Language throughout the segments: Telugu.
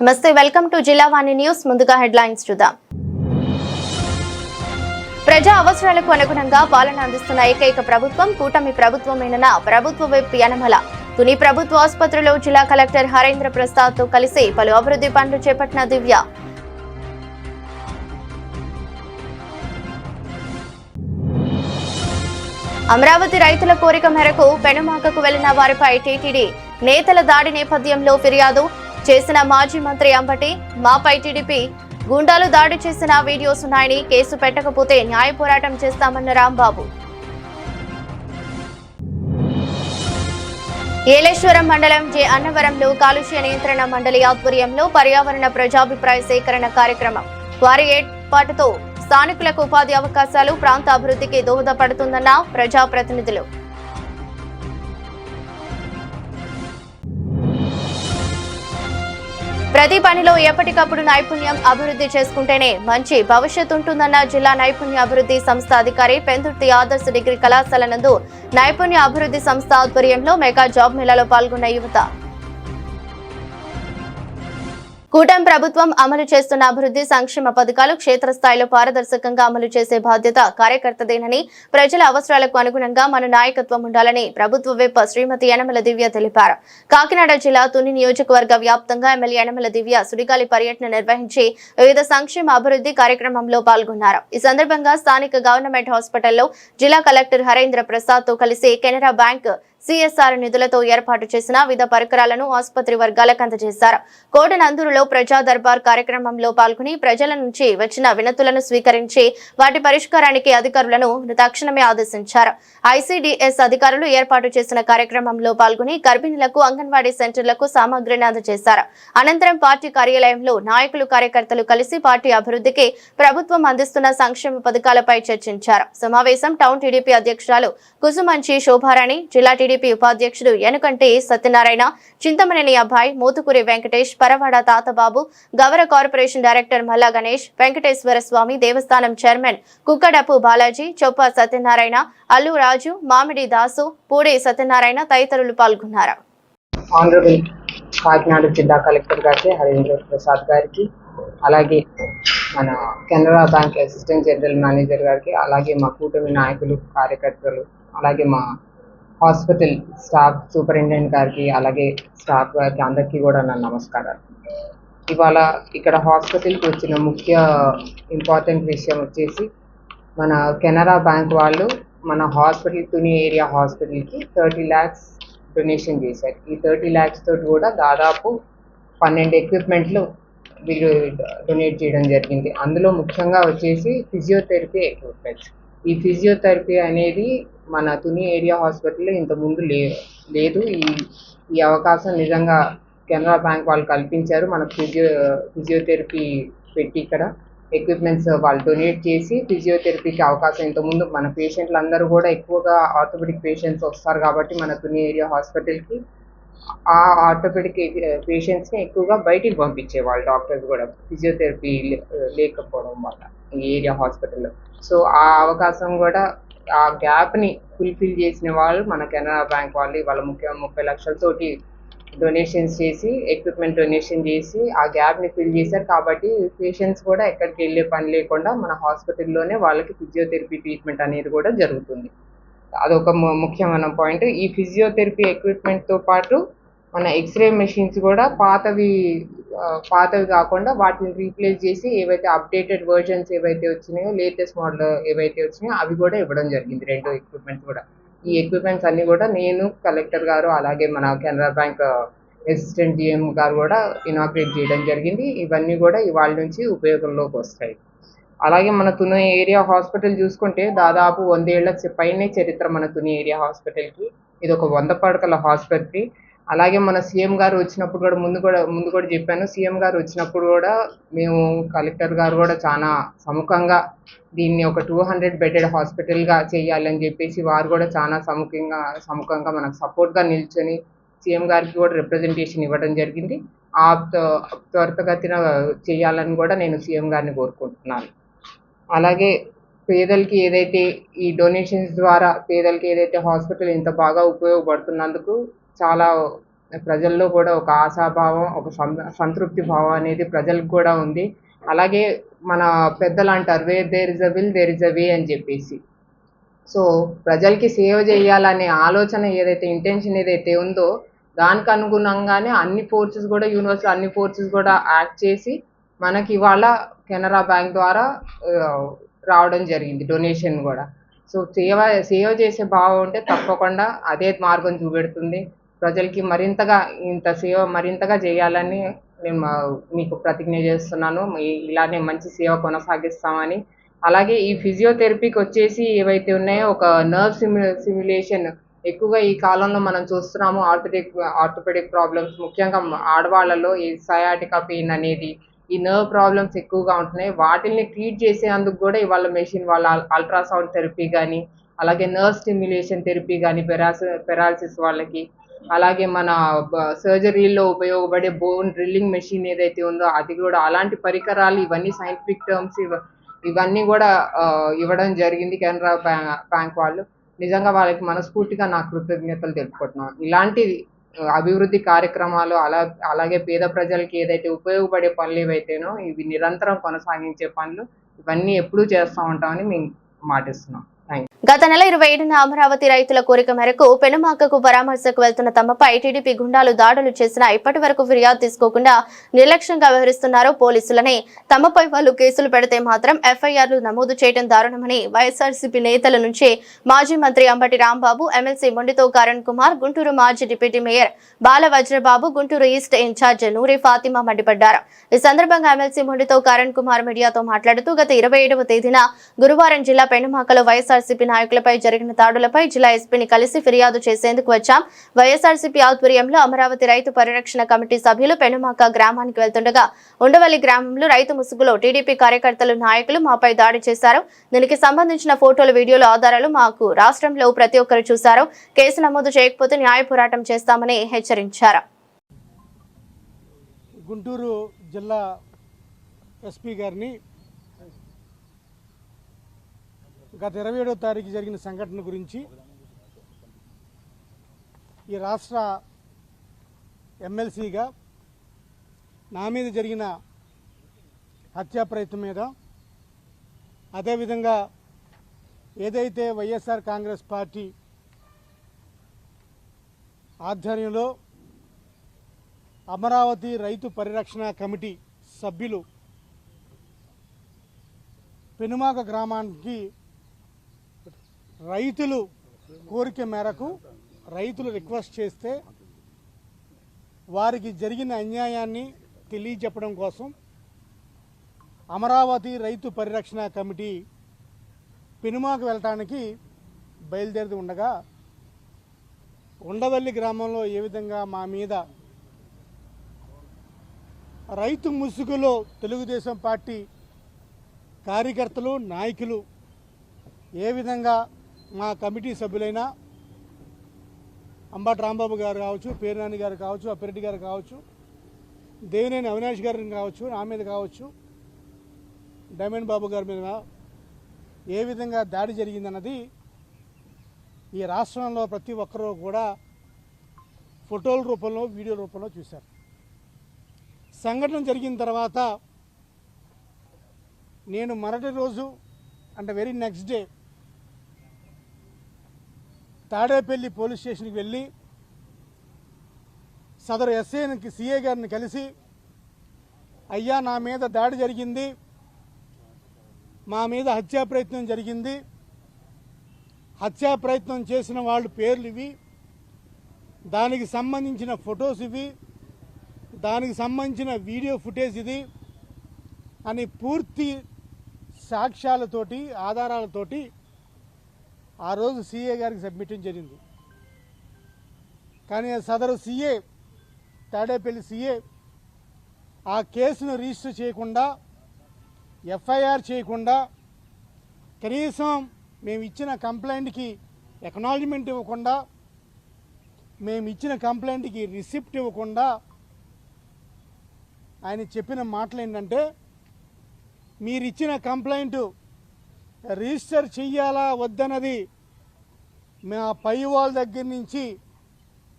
నమస్తే, వెల్కమ్ టు జిల్లావాణి న్యూస్. ముందుగా హెడ్లైన్స్ చూద్దాం. ప్రజా అవసరాలకు అనుగుణంగా పాలన అందిస్తున్న ఏకైక ప్రభుత్వం కూటమి ప్రభుత్వమేనన్న ప్రభుత్వ విప్ యనమల. తుని ప్రభుత్వ ఆసుపత్రిలో జిల్లా కలెక్టర్ హరేంద్ర ప్రసాద్ తో కలిసి పలు అభివృద్ధి పనులు చేపట్టిన దివ్య. అమరావతి రైతుల కోరిక మేరకు పెనుమాకకు వెళ్లిన వారిపై టీటీడీ నేతల దాడి నేపథ్యంలో ఫిర్యాదు చేసిన మాజీ మంత్రి అంబటి. మాపై టీడీపీ గూండాలు దాడి చేసిన వీడియోస్ ఉన్నాయని, కేసు పెట్టకపోతే న్యాయ పోరాటం చేస్తామన్న రాంబాబు. ఏలేశ్వరం మండలం జె అన్నవరంలో కాలుష్య నియంత్రణ మండలి ఆధ్వర్యంలో పర్యావరణ ప్రజాభిప్రాయ సేకరణ కార్యక్రమం. వారి ఏర్పాటుతో స్థానికులకు ఉపాధి అవకాశాలు, ప్రాంత అభివృద్ధికి దోహదపడుతుందన్న ప్రజాప్రతినిధులు. ప్రతి పనిలో ఎప్పటికప్పుడు నైపుణ్యం అభివృద్ధి చేసుకుంటేనే మంచి భవిష్యత్తు ఉంటుందన్న జిల్లా నైపుణ్య అభివృద్ధి సంస్థ అధికారి పెందుర్తి ఆదర్శ డిగ్రీ కళాశాల నందు నైపుణ్య అభివృద్ధి సంస్థ ఆధ్వర్యంలో మెగా జాబ్ మేళాలో పాల్గొన్న యువత. కూటమి ప్రభుత్వం అమలు చేస్తున్న అభివృద్ధి సంక్షేమ పథకాలు క్షేత్రస్థాయిలో పారదర్శకంగా అమలు చేసే బాధ్యత కార్యకర్తదేనని, ప్రజల అవసరాలకు అనుగుణంగా మన నాయకత్వం ఉండాలని ప్రభుత్వ విప్ శ్రీమతి యనమల దివ్య తెలిపారు. కాకినాడ జిల్లా తుని నియోజకవర్గ వ్యాప్తంగా ఎమ్మెల్యే యనమల దివ్య సుడిగాలి పర్యటన నిర్వహించి వివిధ సంక్షేమ అభివృద్ధి కార్యక్రమంలో పాల్గొన్నారు. ఈ సందర్భంగా స్థానిక గవర్నమెంట్ హాస్పిటల్లో జిల్లా కలెక్టర్ హరేంద్ర ప్రసాద్ తో కలిసి కెనరా బ్యాంక్ సిఎస్ఆర్ నిధులతో ఏర్పాటు చేసిన వివిధ పరికరాలను ఆసుపత్రి వర్గాలకు అందజేశారు. కోటనందూరులో ప్రజా దర్బార్ కార్యక్రమంలో పాల్గొని ప్రజల నుంచి వచ్చిన వినతులను స్వీకరించి వాటి పరిష్కారానికి అధికారులను తక్షణమే ఆదేశించారు. ఐసిడిఎస్ అధికారులు ఏర్పాటు చేసిన కార్యక్రమంలో పాల్గొని గర్భిణులకు అంగన్వాడీ సెంటర్లకు సామగ్రిని అందజేశారు. అనంతరం పార్టీ కార్యాలయంలో నాయకులు, కార్యకర్తలు కలిసి పార్టీ అభివృద్ధికి ప్రభుత్వం అందిస్తున్న సంక్షేమ పథకాలపై చర్చించారు. సమావేశం టౌన్ టీడీపీ అధ్యక్షురాలు కుసుమంచి శోభారాణి, జిల్లా టీడీపీ ఉపాధ్యక్షుడు యనుకంటి సత్యనారాయణ, చింతమనేని అబ్బాయి, మోతుకూరి వెంకటేష్, పరవాడ తాతబాబు, గవర కార్పొరేషన్ డైరెక్టర్ మల్లా గణేష్, వెంకటేశ్వర స్వామి దేవస్థానం చైర్మన్ కుక్కడపు బాలాజీ, చొప్ప సత్యనారాయణ, అల్లు రాజు, మామిడి దాసు, పూడి సత్యనారాయణ తదితరులు పాల్గొన్నారు. ఆనరబుల్ కాకినాడ జిల్లా కలెక్టర్ గారికి, హరేంద్ర ప్రసాద్ గారికి, అలాగే మన Canara bank assistant general manager గారికి, అలాగే మా కూటమి నాయకులు, కార్యకర్తలు, అలాగే మా హాస్పిటల్ స్టాఫ్ సూపరింటెండెంట్ గారికి, అలాగే స్టాఫ్ గారికి అందరికీ కూడా నా నమస్కారాలు. ఇవాళ ఇక్కడ హాస్పిటల్కి వచ్చిన ముఖ్య ఇంపార్టెంట్ విషయం వచ్చేసి, మన కెనరా బ్యాంక్ వాళ్ళు మన హాస్పిటల్ తుని ఏరియా హాస్పిటల్కి 30 lakhs డొనేషన్ చేశారు. ఈ 30 lakhs తోటి కూడా దాదాపు 12 ఎక్విప్మెంట్లు వీళ్ళు డొనేట్ చేయడం జరిగింది. అందులో ముఖ్యంగా వచ్చేసి ఫిజియోథెరపీ ఎక్విప్మెంట్స్. ఈ ఫిజియోథెరపీ అనేది మన తుని ఏరియా హాస్పిటల్లో ఇంతకుముందు లేదు. ఈ అవకాశం నిజంగా కెనరా బ్యాంక్ వాళ్ళు కల్పించారు. మనకు ఫిజియోథెరపీ పెట్టి ఇక్కడ ఎక్విప్మెంట్స్ వాళ్ళు డొనేట్ చేసి ఫిజియోథెరపీకి అవకాశం, ఇంతకుముందు మన పేషెంట్లు అందరూ కూడా ఎక్కువగా ఆర్థోపెడిక్ పేషెంట్స్ వస్తారు కాబట్టి మన తుని ఏరియా హాస్పిటల్కి ఆ ఆర్థోపెడిక్ పేషెంట్స్ని ఎక్కువగా బయటికి పంపించేవాళ్ళు డాక్టర్స్ కూడా, ఫిజియోథెరపీ లేకపోవడం వల్ల ఈ ఏరియా హాస్పిటల్లో. సో ఆ అవకాశం కూడా, ఆ గ్యాప్ని ఫుల్ఫిల్ చేసిన వాళ్ళు మన కెనరా బ్యాంక్ వాళ్ళు. వాళ్ళ 30 లక్షలతోటి డొనేషన్స్ చేసి, ఎక్విప్మెంట్ డొనేషన్ చేసి ఆ గ్యాప్ని ఫిల్ చేశారు. కాబట్టి పేషెంట్స్ కూడా ఎక్కడికి వెళ్ళే పని లేకుండా మన హాస్పిటల్లోనే వాళ్ళకి ఫిజియోథెరపీ ట్రీట్మెంట్ అనేది కూడా జరుగుతుంది. అదొక ముఖ్యమైన పాయింట్. ఈ ఫిజియోథెరపీ ఎక్విప్మెంట్తో పాటు మన ఎక్స్రే మెషిన్స్ కూడా పాతవి కాకుండా వాటిని రీప్లేస్ చేసి ఏవైతే అప్డేటెడ్ వర్జన్స్ ఏవైతే వచ్చినాయో, లేటెస్ట్ మోడల్ ఏవైతే వచ్చినాయో అవి కూడా ఇవ్వడం జరిగింది. 2 ఎక్విప్మెంట్స్ కూడా. ఈ ఎక్విప్మెంట్స్ అన్నీ కూడా నేను, కలెక్టర్ గారు, అలాగే మన కెనరా బ్యాంక్ అసిస్టెంట్ GM గారు కూడా ఇనాగ్రేట్ చేయడం జరిగింది. ఇవన్నీ కూడా ఇవాళ నుంచి ఉపయోగంలోకి వస్తాయి. అలాగే మన తుని ఏరియా హాస్పిటల్ చూసుకుంటే దాదాపు 100 ఏళ్ల పైనే చరిత్ర మన తుని ఏరియా హాస్పిటల్కి. ఇది ఒక 100 పడకల ఆసుపత్రి. అలాగే మన సీఎం గారు వచ్చినప్పుడు కూడా ముందు కూడా చెప్పాను, సీఎం గారు వచ్చినప్పుడు కూడా మేము, కలెక్టర్ గారు కూడా చాలా సముఖంగా దీన్ని ఒక 200 బెడెడ్ హాస్పిటల్గా చేయాలని చెప్పేసి వారు కూడా చాలా సముఖంగా మనకు సపోర్ట్గా నిల్చొని సీఎం గారికి కూడా రిప్రజెంటేషన్ ఇవ్వడం జరిగింది. ఆ త్వరితగతిన చేయాలని కూడా నేను సీఎం గారిని కోరుకుంటున్నాను. అలాగే పేదలకి ఏదైతే ఈ డొనేషన్స్ ద్వారా పేదలకి ఏదైతే హాస్పిటల్ ఇంత బాగా ఉపయోగపడుతున్నందుకు చాలా ప్రజల్లో కూడా ఒక ఆశాభావం, ఒక సంతృప్తి భావం అనేది ప్రజలకు కూడా ఉంది. అలాగే మన పెద్దలు అంటారు, where there is a will there is a way అని చెప్పేసి. సో ప్రజలకి సేవ చేయాలనే ఆలోచన ఏదైతే, ఇంటెన్షన్ ఏదైతే ఉందో దానికి అనుగుణంగానే అన్ని ఫోర్సెస్ కూడా, యూనివర్స్లో అన్ని ఫోర్సెస్ కూడా యాక్ట్ చేసి మనకి ఇవాళ కెనరా బ్యాంక్ ద్వారా రావడం జరిగింది డొనేషన్ కూడా. సో సేవ చేసే భావం ఉంటే తప్పకుండా అదే మార్గం చూపెడుతుంది. ప్రజలకి మరింతగా చేయాలని నేను మీకు ప్రతిజ్ఞ చేస్తున్నాను. ఇలానే మంచి సేవ కొనసాగిస్తామని. అలాగే ఈ ఫిజియోథెరపీకి వచ్చేసి ఏవైతే ఉన్నాయో, ఒక నర్వ్ సిమ్యులేషన్ ఎక్కువగా ఈ కాలంలో మనం చూస్తున్నాము. ఆర్థోపెడిక్ ప్రాబ్లమ్స్ ముఖ్యంగా ఆడవాళ్ళలో ఈ సయాటికా పెయిన్ అనేది, ఈ నర్వ్ ప్రాబ్లమ్స్ ఎక్కువగా ఉంటున్నాయి. వాటిని ట్రీట్ చేసేందుకు కూడా ఇవాళ మెషిన్, వాళ్ళ అల్ట్రాసౌండ్ థెరపీ కానీ, అలాగే నర్వ్ స్టిమ్యులేషన్ థెరపీ కానీ పెరాలసిస్ వాళ్ళకి, అలాగే మన సర్జరీలో ఉపయోగపడే బోన్ డ్రిల్లింగ్ మెషిన్ ఏదైతే ఉందో అది కూడా, అలాంటి పరికరాలు, ఇవన్నీ సైంటిఫిక్ టర్మ్స్ ఇవన్నీ కూడా ఇవ్వడం జరిగింది కెనరా బ్యాంక్ వాళ్ళు. నిజంగా వాళ్ళకి మనస్ఫూర్తిగా నా కృతజ్ఞతలు తెలుపుకుంటున్నాను. ఇలాంటి అభివృద్ధి కార్యక్రమాలు అలాగే పేద ప్రజలకి ఏదైతే ఉపయోగపడే పనులు ఏవైతేనో ఇవి నిరంతరం కొనసాగించే పనులు, ఇవన్నీ ఎప్పుడూ చేస్తూ ఉంటామని మేము మాటిస్తున్నాం. గత నెల 27న అమరావతి రైతుల కోరిక మేరకు పెనుమాకకు పరామర్శకు వెళ్తున్న తమపై టీడీపీ గుండాలు దాడులు చేసినా ఇప్పటి వరకు ఫిర్యాదు తీసుకోకుండా నిర్లక్ష్యంగా వ్యవహరిస్తున్నారు పోలీసులని. తమపై వాళ్ళు కేసులు పెడితే మాత్రం ఎఫ్ఐఆర్లు నమోదు చేయడం దారుణమని వైఎస్ఆర్సీపీ నేతల నుంచి మాజీ మంత్రి అంబటి రాంబాబు, ఎమ్మెల్సీ మొండితో కరణ్ కుమార్, గుంటూరు మాజీ డిప్యూటీ మేయర్ బాల వజ్రబాబు, గుంటూరు ఈస్ట్ ఇన్ఛార్జ్ నూరి ఫాతిమా మండిపడ్డారు. ఈ సందర్భంగా ఎమ్మెల్సీ మొండితో కరణ్ కుమార్ మీడియాతో మాట్లాడుతూ గత 27వ తేదీన గురువారం జిల్లా పెనుమాకలో వైఎస్ఆర్సీపీ నాయకులపై జరిగిన దాడులపై జిల్లా ఎస్పీని కలిసి ఫిర్యాదు చేసేందుకు వచ్చాం. వైఎస్ఆర్సీపీ ఆధ్వర్యంలో అమరావతి రైతు పరిరక్షణ కమిటీ సభ్యులు పెనుమాక గ్రామానికి వెళ్తుండగా ఉండవల్లి గ్రామంలో రైతు ముసుగులో టీడీపీ కార్యకర్తలు, నాయకులు మాపై దాడి చేశారు. దీనికి సంబంధించిన ఫోటోలు, వీడియోలు ఆధారాలు మాకు రాష్ట్రంలో ప్రతి ఒక్కరు చూశారు. కేసు నమోదు చేయకపోతే న్యాయ పోరాటం చేస్తామని హెచ్చరించారు. గుంటూరు జిల్లా ఎస్పీ గారిని గత 27వ తారీఖు జరిగిన సంఘటన గురించి, ఈ రాష్ట్ర ఎమ్మెల్సీగా నా మీద జరిగిన హత్యా ప్రయత్నం మీద, అదేవిధంగా ఏదైతే వైఎస్ఆర్ కాంగ్రెస్ పార్టీ ఆధ్వర్యంలో అమరావతి రైతు పరిరక్షణ కమిటీ సభ్యులు పెనుమాక గ్రామానికి రైతులు కోరిక మేరకు రైతులు రిక్వెస్ట్ చేస్తే వారికి జరిగిన అన్యాయాన్ని తెలియజెప్పడం కోసం అమరావతి రైతు పరిరక్షణ కమిటీ పెనుమాక వెళ్ళటానికి బయలుదేరి ఉండగా ఉండవల్లి గ్రామంలో ఏ విధంగా మా మీద రైతు ముసుగులో తెలుగుదేశం పార్టీ కార్యకర్తలు, నాయకులు ఏ విధంగా మా కమిటీ సభ్యులైన అంబటి రాంబాబు గారు కావచ్చు, పేర్నాని గారు కావచ్చు, అప్పిరెడ్డి గారు కావచ్చు, దేవినేని అవినాష్ గారిని కావచ్చు, నా మీద కావచ్చు, డైమండ్ బాబు గారి మీద ఏ విధంగా దాడి జరిగిందన్నది ఈ రాష్ట్రంలో ప్రతి ఒక్కరూ కూడా ఫోటోల రూపంలో, వీడియో రూపంలో చూశారు. సంఘటన జరిగిన తర్వాత నేను మరటి రోజు అంటే very next day Tadepalli police స్టేషన్కి వెళ్ళి సదరు ఎస్ఐకి, సిఐ గారిని కలిసి, అయ్యా నా మీద దాడి జరిగింది, మా మీద హత్యా ప్రయత్నం జరిగింది, హత్యా ప్రయత్నం చేసిన వాళ్ళు పేర్లు ఇవి, దానికి సంబంధించిన ఫొటోస్ ఇవి, దానికి సంబంధించిన వీడియో ఫుటేజ్ ఇది అని పూర్తి సాక్ష్యాలతోటి, ఆధారాలతోటి ఆ రోజు సీఏ గారికి సబ్మిట్ జరిగింది. కానీ సదరు సీఏ, తాడేపల్లి సీఏ ఆ కేసును రిజిస్టర్ చేయకుండా, ఎఫ్ఐఆర్ చేయకుండా, కనీసం మేము ఇచ్చిన కంప్లైంట్కి ఎక్నాలజ్మెంట్ ఇవ్వకుండా, మేము ఇచ్చిన కంప్లైంట్కి రిసిప్ట్ ఇవ్వకుండా ఆయన చెప్పిన మాటలు ఏంటంటే, మీరు ఇచ్చిన కంప్లైంట్ రిజిస్టర్ చెయ్యాలా వద్దన్నది మా పై వాళ్ళ దగ్గర నుంచి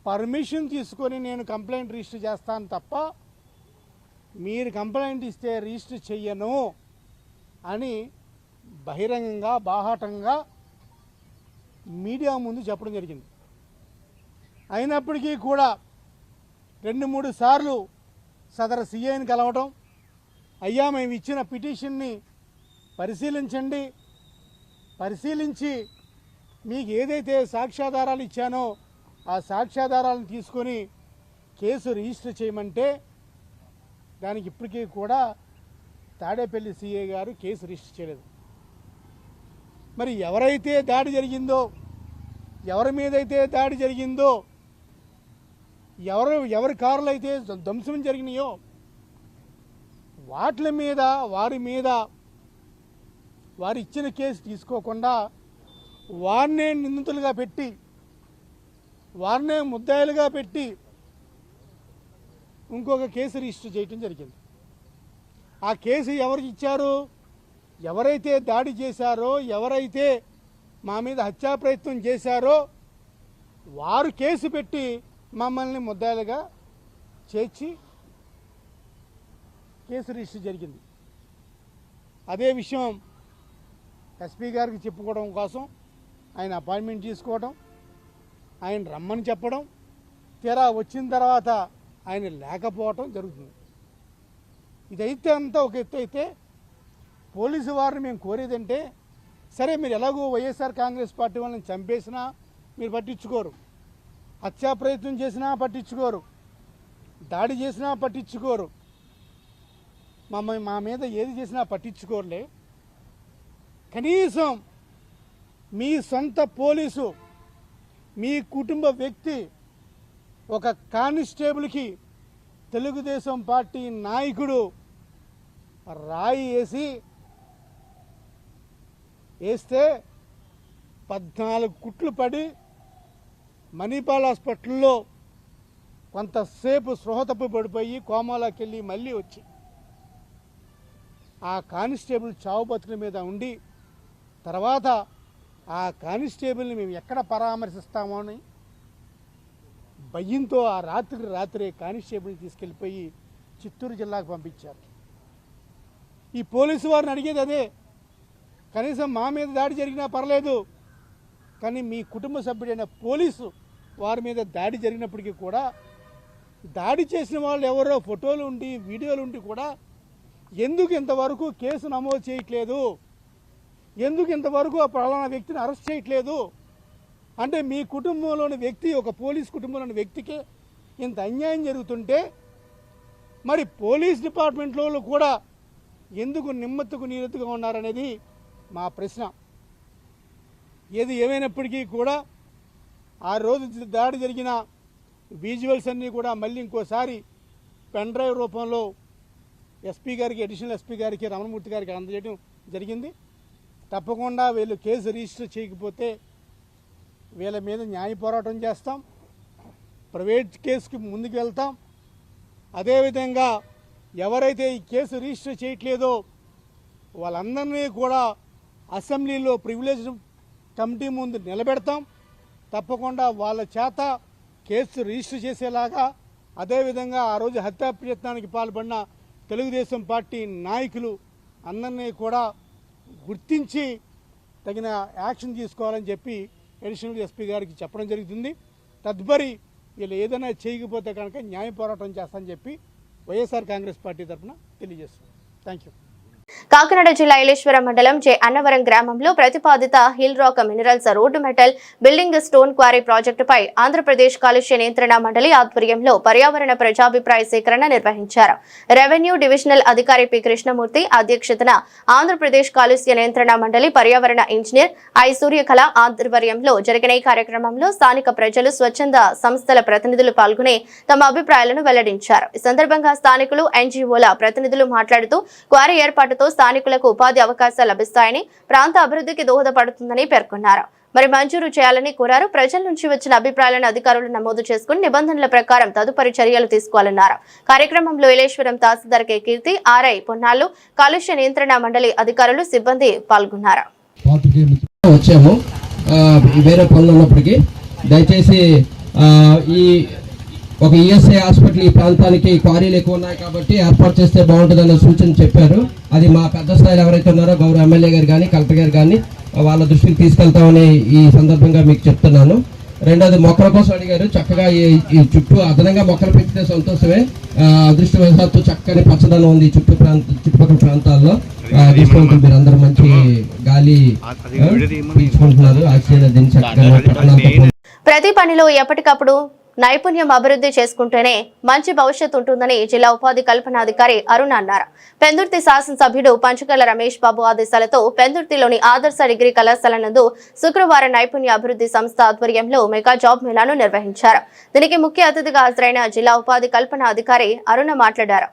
పర్మిషన్ తీసుకొని నేను కంప్లైంట్ రిజిస్టర్ చేస్తాను తప్ప మీరు కంప్లైంట్ ఇస్తే రిజిస్టర్ చెయ్యను అని బహిరంగంగా బాహాటంగా మీడియా ముందు చెప్పడం జరిగింది. అయినప్పటికీ కూడా 2-3 సార్లు సదరు సిఐని కలవటం, అయ్యా మేము ఇచ్చిన పిటిషన్ని పరిశీలించండి, పరిశీలించి మీకు ఏదైతే సాక్ష్యాధారాలు ఇచ్చానో ఆ సాక్ష్యాధారాలను తీసుకొని కేసు రిజిస్టర్ చేయమంటే దానికి ఇప్పటికీ కూడా తాడేపల్లి సిఐ గారు కేసు రిజిస్టర్ చేయలేదు. మరి ఎవరైతే దాడి జరిగిందో, ఎవరి మీదైతే దాడి జరిగిందో, ఎవరి కారులు అయితే ధ్వంసం జరిగినాయో వాటి మీద వారు ఇచ్చిన కేసు తీసుకోకుండా వారినే నిందితులుగా పెట్టి, వారినే ముద్దాయిలుగా పెట్టి ఇంకొక కేసు రిజిస్టర్ చేయటం జరిగింది. ఆ కేసు ఎవరికి ఇచ్చారు? ఎవరైతే దాడి చేశారో, ఎవరైతే మా మీద హత్యా ప్రయత్నం చేశారో వారు కేసు పెట్టి మమ్మల్ని ముద్దాయిలుగా చేర్చి కేసు రిజిస్టర్ జరిగింది. అదే విషయం ఎస్పీ గారికి చెప్పుకోవడం కోసం ఆయన అపాయింట్మెంట్ తీసుకోవడం, ఆయన రమ్మని చెప్పడం, తీరా వచ్చిన తర్వాత ఆయన లేకపోవటం జరుగుతుంది. ఇదైతే అంతా ఒక ఎత్తు అయితే, పోలీసు వారిని మేము కోరేదంటే, సరే మీరు ఎలాగో వైఎస్ఆర్ కాంగ్రెస్ పార్టీ వాళ్ళని చంపేసినా మీరు పట్టించుకోరు, హత్యా ప్రయత్నం చేసినా పట్టించుకోరు, దాడి చేసినా పట్టించుకోరు, మా మీద ఏది చేసినా పట్టించుకోరులే. కనీసం మీ సొంత పోలీసు, మీ కుటుంబ వ్యక్తి ఒక కానిస్టేబుల్కి తెలుగుదేశం పార్టీ నాయకుడు రాయి వేస్తే 14 కుట్లు పడి మణిపాల్ హాస్పిటల్లో కొంతసేపు స్పృహ తప్పి పడిపోయి కోమాలోకి వెళ్ళి మళ్ళీ వచ్చి ఆ కానిస్టేబుల్ చావు బతుకుల మీద ఉండి, తర్వాత ఆ కానిస్టేబుల్ని మేము ఎక్కడ పరామర్శిస్తామో అని భయంతో ఆ రాత్రే కానిస్టేబుల్ని తీసుకెళ్ళిపోయి చిత్తూరు జిల్లాకు పంపించారు. ఈ పోలీసు వారిని అడిగేది అదే, కనీసం మా మీద దాడి జరిగినా పర్లేదు, కానీ మీ కుటుంబ సభ్యుడైన పోలీసు వారి మీద దాడి జరిగినప్పటికీ కూడా దాడి చేసిన వాళ్ళు ఎవరో ఫోటోలు ఉండి వీడియోలు ఉండి కూడా ఎందుకు ఇంతవరకు కేసు నమోదు చేయట్లేదు, ఎందుకు ఇంతవరకు ఆ పలానా వ్యక్తిని అరెస్ట్ చేయట్లేదు అంటే, మీ కుటుంబంలోని వ్యక్తి, ఒక పోలీస్ కుటుంబంలోని వ్యక్తికి ఇంత అన్యాయం జరుగుతుంటే మరి పోలీస్ డిపార్ట్మెంట్లో కూడా ఎందుకు నిమ్మత్తుకు నీరెత్తుగా ఉన్నారనేది మా ప్రశ్న. ఏది ఏమైనప్పటికీ కూడా ఆ రోజు దాడి జరిగిన విజువల్స్ అన్నీ కూడా మళ్ళీ ఇంకోసారి పెన్ డ్రైవ్ రూపంలో ఎస్పీ గారికి, అడిషనల్ ఎస్పీ గారికి, రమణమూర్తి గారికి అందజేయడం జరిగింది. తప్పకుండా వీళ్ళు కేసు రిజిస్టర్ చేయకపోతే వీళ్ళ మీద న్యాయ పోరాటం చేస్తాం, ప్రైవేట్ కేసుకి ముందుకు వెళ్తాం. అదేవిధంగా ఎవరైతే ఈ కేసు రిజిస్టర్ చేయట్లేదో వాళ్ళందరినీ కూడా అసెంబ్లీలో ప్రివిలేజ్ కమిటీ ముందు నిలబెడతాం. తప్పకుండా వాళ్ళ చేత కేసు రిజిస్టర్ చేసేలాగా, అదేవిధంగా ఆ రోజు హత్యా ప్రయత్నానికి పాల్పడిన తెలుగుదేశం పార్టీ నాయకులు అందరినీ కూడా గుర్తించి తగిన యాక్షన్ తీసుకోవాలని చెప్పి అడిషనల్ ఎస్పీ గారికి చెప్పడం జరుగుతుంది. తదుపరి వీళ్ళు ఏదైనా చేయకపోతే కనుక న్యాయ పోరాటం చేస్తామని చెప్పి వైఎస్ఆర్ కాంగ్రెస్ పార్టీ తరఫున తెలియజేస్తుంది. Thank you. కాకినాడ జిల్లా ఐలేశ్వరం మండలం జె అన్నవరం గ్రామంలో ప్రతిపాదిత hill rock minerals road metal building stone quarry ప్రాజెక్టుపై ఆంధ్రప్రదేశ్ కాలుష్య నియంత్రణ మండలి ఆధ్వర్యంలో పర్యావరణ ప్రజాభిప్రాయ సేకరణ నిర్వహించారు. రెవెన్యూ డివిజనల్ అధికారి పి కృష్ణమూర్తి అధ్యక్షతన ఆంధ్రప్రదేశ్ కాలుష్య నియంత్రణ మండలి పర్యావరణ ఇంజనీర్ ఐ సూర్యకళ ఆధ్వర్యంలో జరిగిన ఈ కార్యక్రమంలో స్థానిక ప్రజలు, స్వచ్ఛంద సంస్థల ప్రతినిధులు పాల్గొని తమ అభిప్రాయాలను వెల్లడించారు. ఈ సందర్భంగా స్థానికులు, ఎన్జీఓల ప్రతినిధులు మాట్లాడుతూ క్వారీ ఏర్పాటుతో స్థానికులకు ఉపాధి అవకాశాలు లభిస్తాయని, ప్రాంత అభివృద్ధికి దోహదపడుతుందని పేర్కొన్నారు. మరి మంజూరు చేయాలని కోరారు. ప్రజల నుంచి వచ్చిన అభిప్రాయాలను అధికారులు నమోదు చేసుకుని నిబంధనల ప్రకారం తదుపరి చర్యలు తీసుకోవాలన్నారు. కార్యక్రమంలో ఐలేశ్వరం తహసీల్దార్ కె కీర్తి, ఆర్ఐ పొన్నాళ్లు, కాలుష్య నియంత్రణ మండలి అధికారులు, సిబ్బంది పాల్గొన్నారు. వచ్చాము వేరే పనులు ఉన్నప్పటికీ దయచేసి ఈ ఒక ఈఎస్ఐ హాస్పిటల్ ఈ ప్రాంతానికి క్వారీలు ఎక్కువ ఉన్నాయి కాబట్టి ఏర్పాటు చేస్తే బాగుంటుందనే సూచన చెప్పారు. అది మా పెద్ద స్థాయిలో ఎవరైతే ఉన్నారో గౌరవ ఎమ్మెల్యే గారు కానీ కలెక్టర్ గారు కానీ వాళ్ళ దృష్టికి తీసుకెళ్తామని ఈ సందర్భంగా మీకు చెప్తున్నాను. రెండోది మొక్కల కోసం అడిగారు. చక్కగా ఈ చుట్టూ అదనంగా మొక్కలు పెంచితే సంతోషమే. అదృష్టవశాత్తు చక్కని పచ్చదనం ఉంది చుట్టుపక్కల ప్రాంతాల్లో. అదృష్టవంతులు మీరు అందరూ మంచి గాలి పీల్చుకుంటున్నారు. ఆక్సిజన్ చక్కగా ప్రతి పనిలో ఎప్పటికప్పుడు నైపుణ్యం అభివృద్ధి చేసుకుంటేనే మంచి భవిష్యత్తు ఉంటుందని జిల్లా ఉపాధి కల్పనాధికారి అరుణ అన్నారు. పెందుర్తి శాసనసభ్యుడు పంచకర్ల రమేష్ బాబు ఆదేశాలతో పెందుర్తిలోని ఆదర్శ డిగ్రీ కళాశాల నందు శుక్రవారం నైపుణ్య అభివృద్ధి సంస్థ ఆధ్వర్యంలో మెగా జాబ్ మేళాను నిర్వహించారు. దీనికి ముఖ్య అతిథిగా హాజరైన జిల్లా ఉపాధి కల్పనాధికారి అరుణ మాట్లాడారు.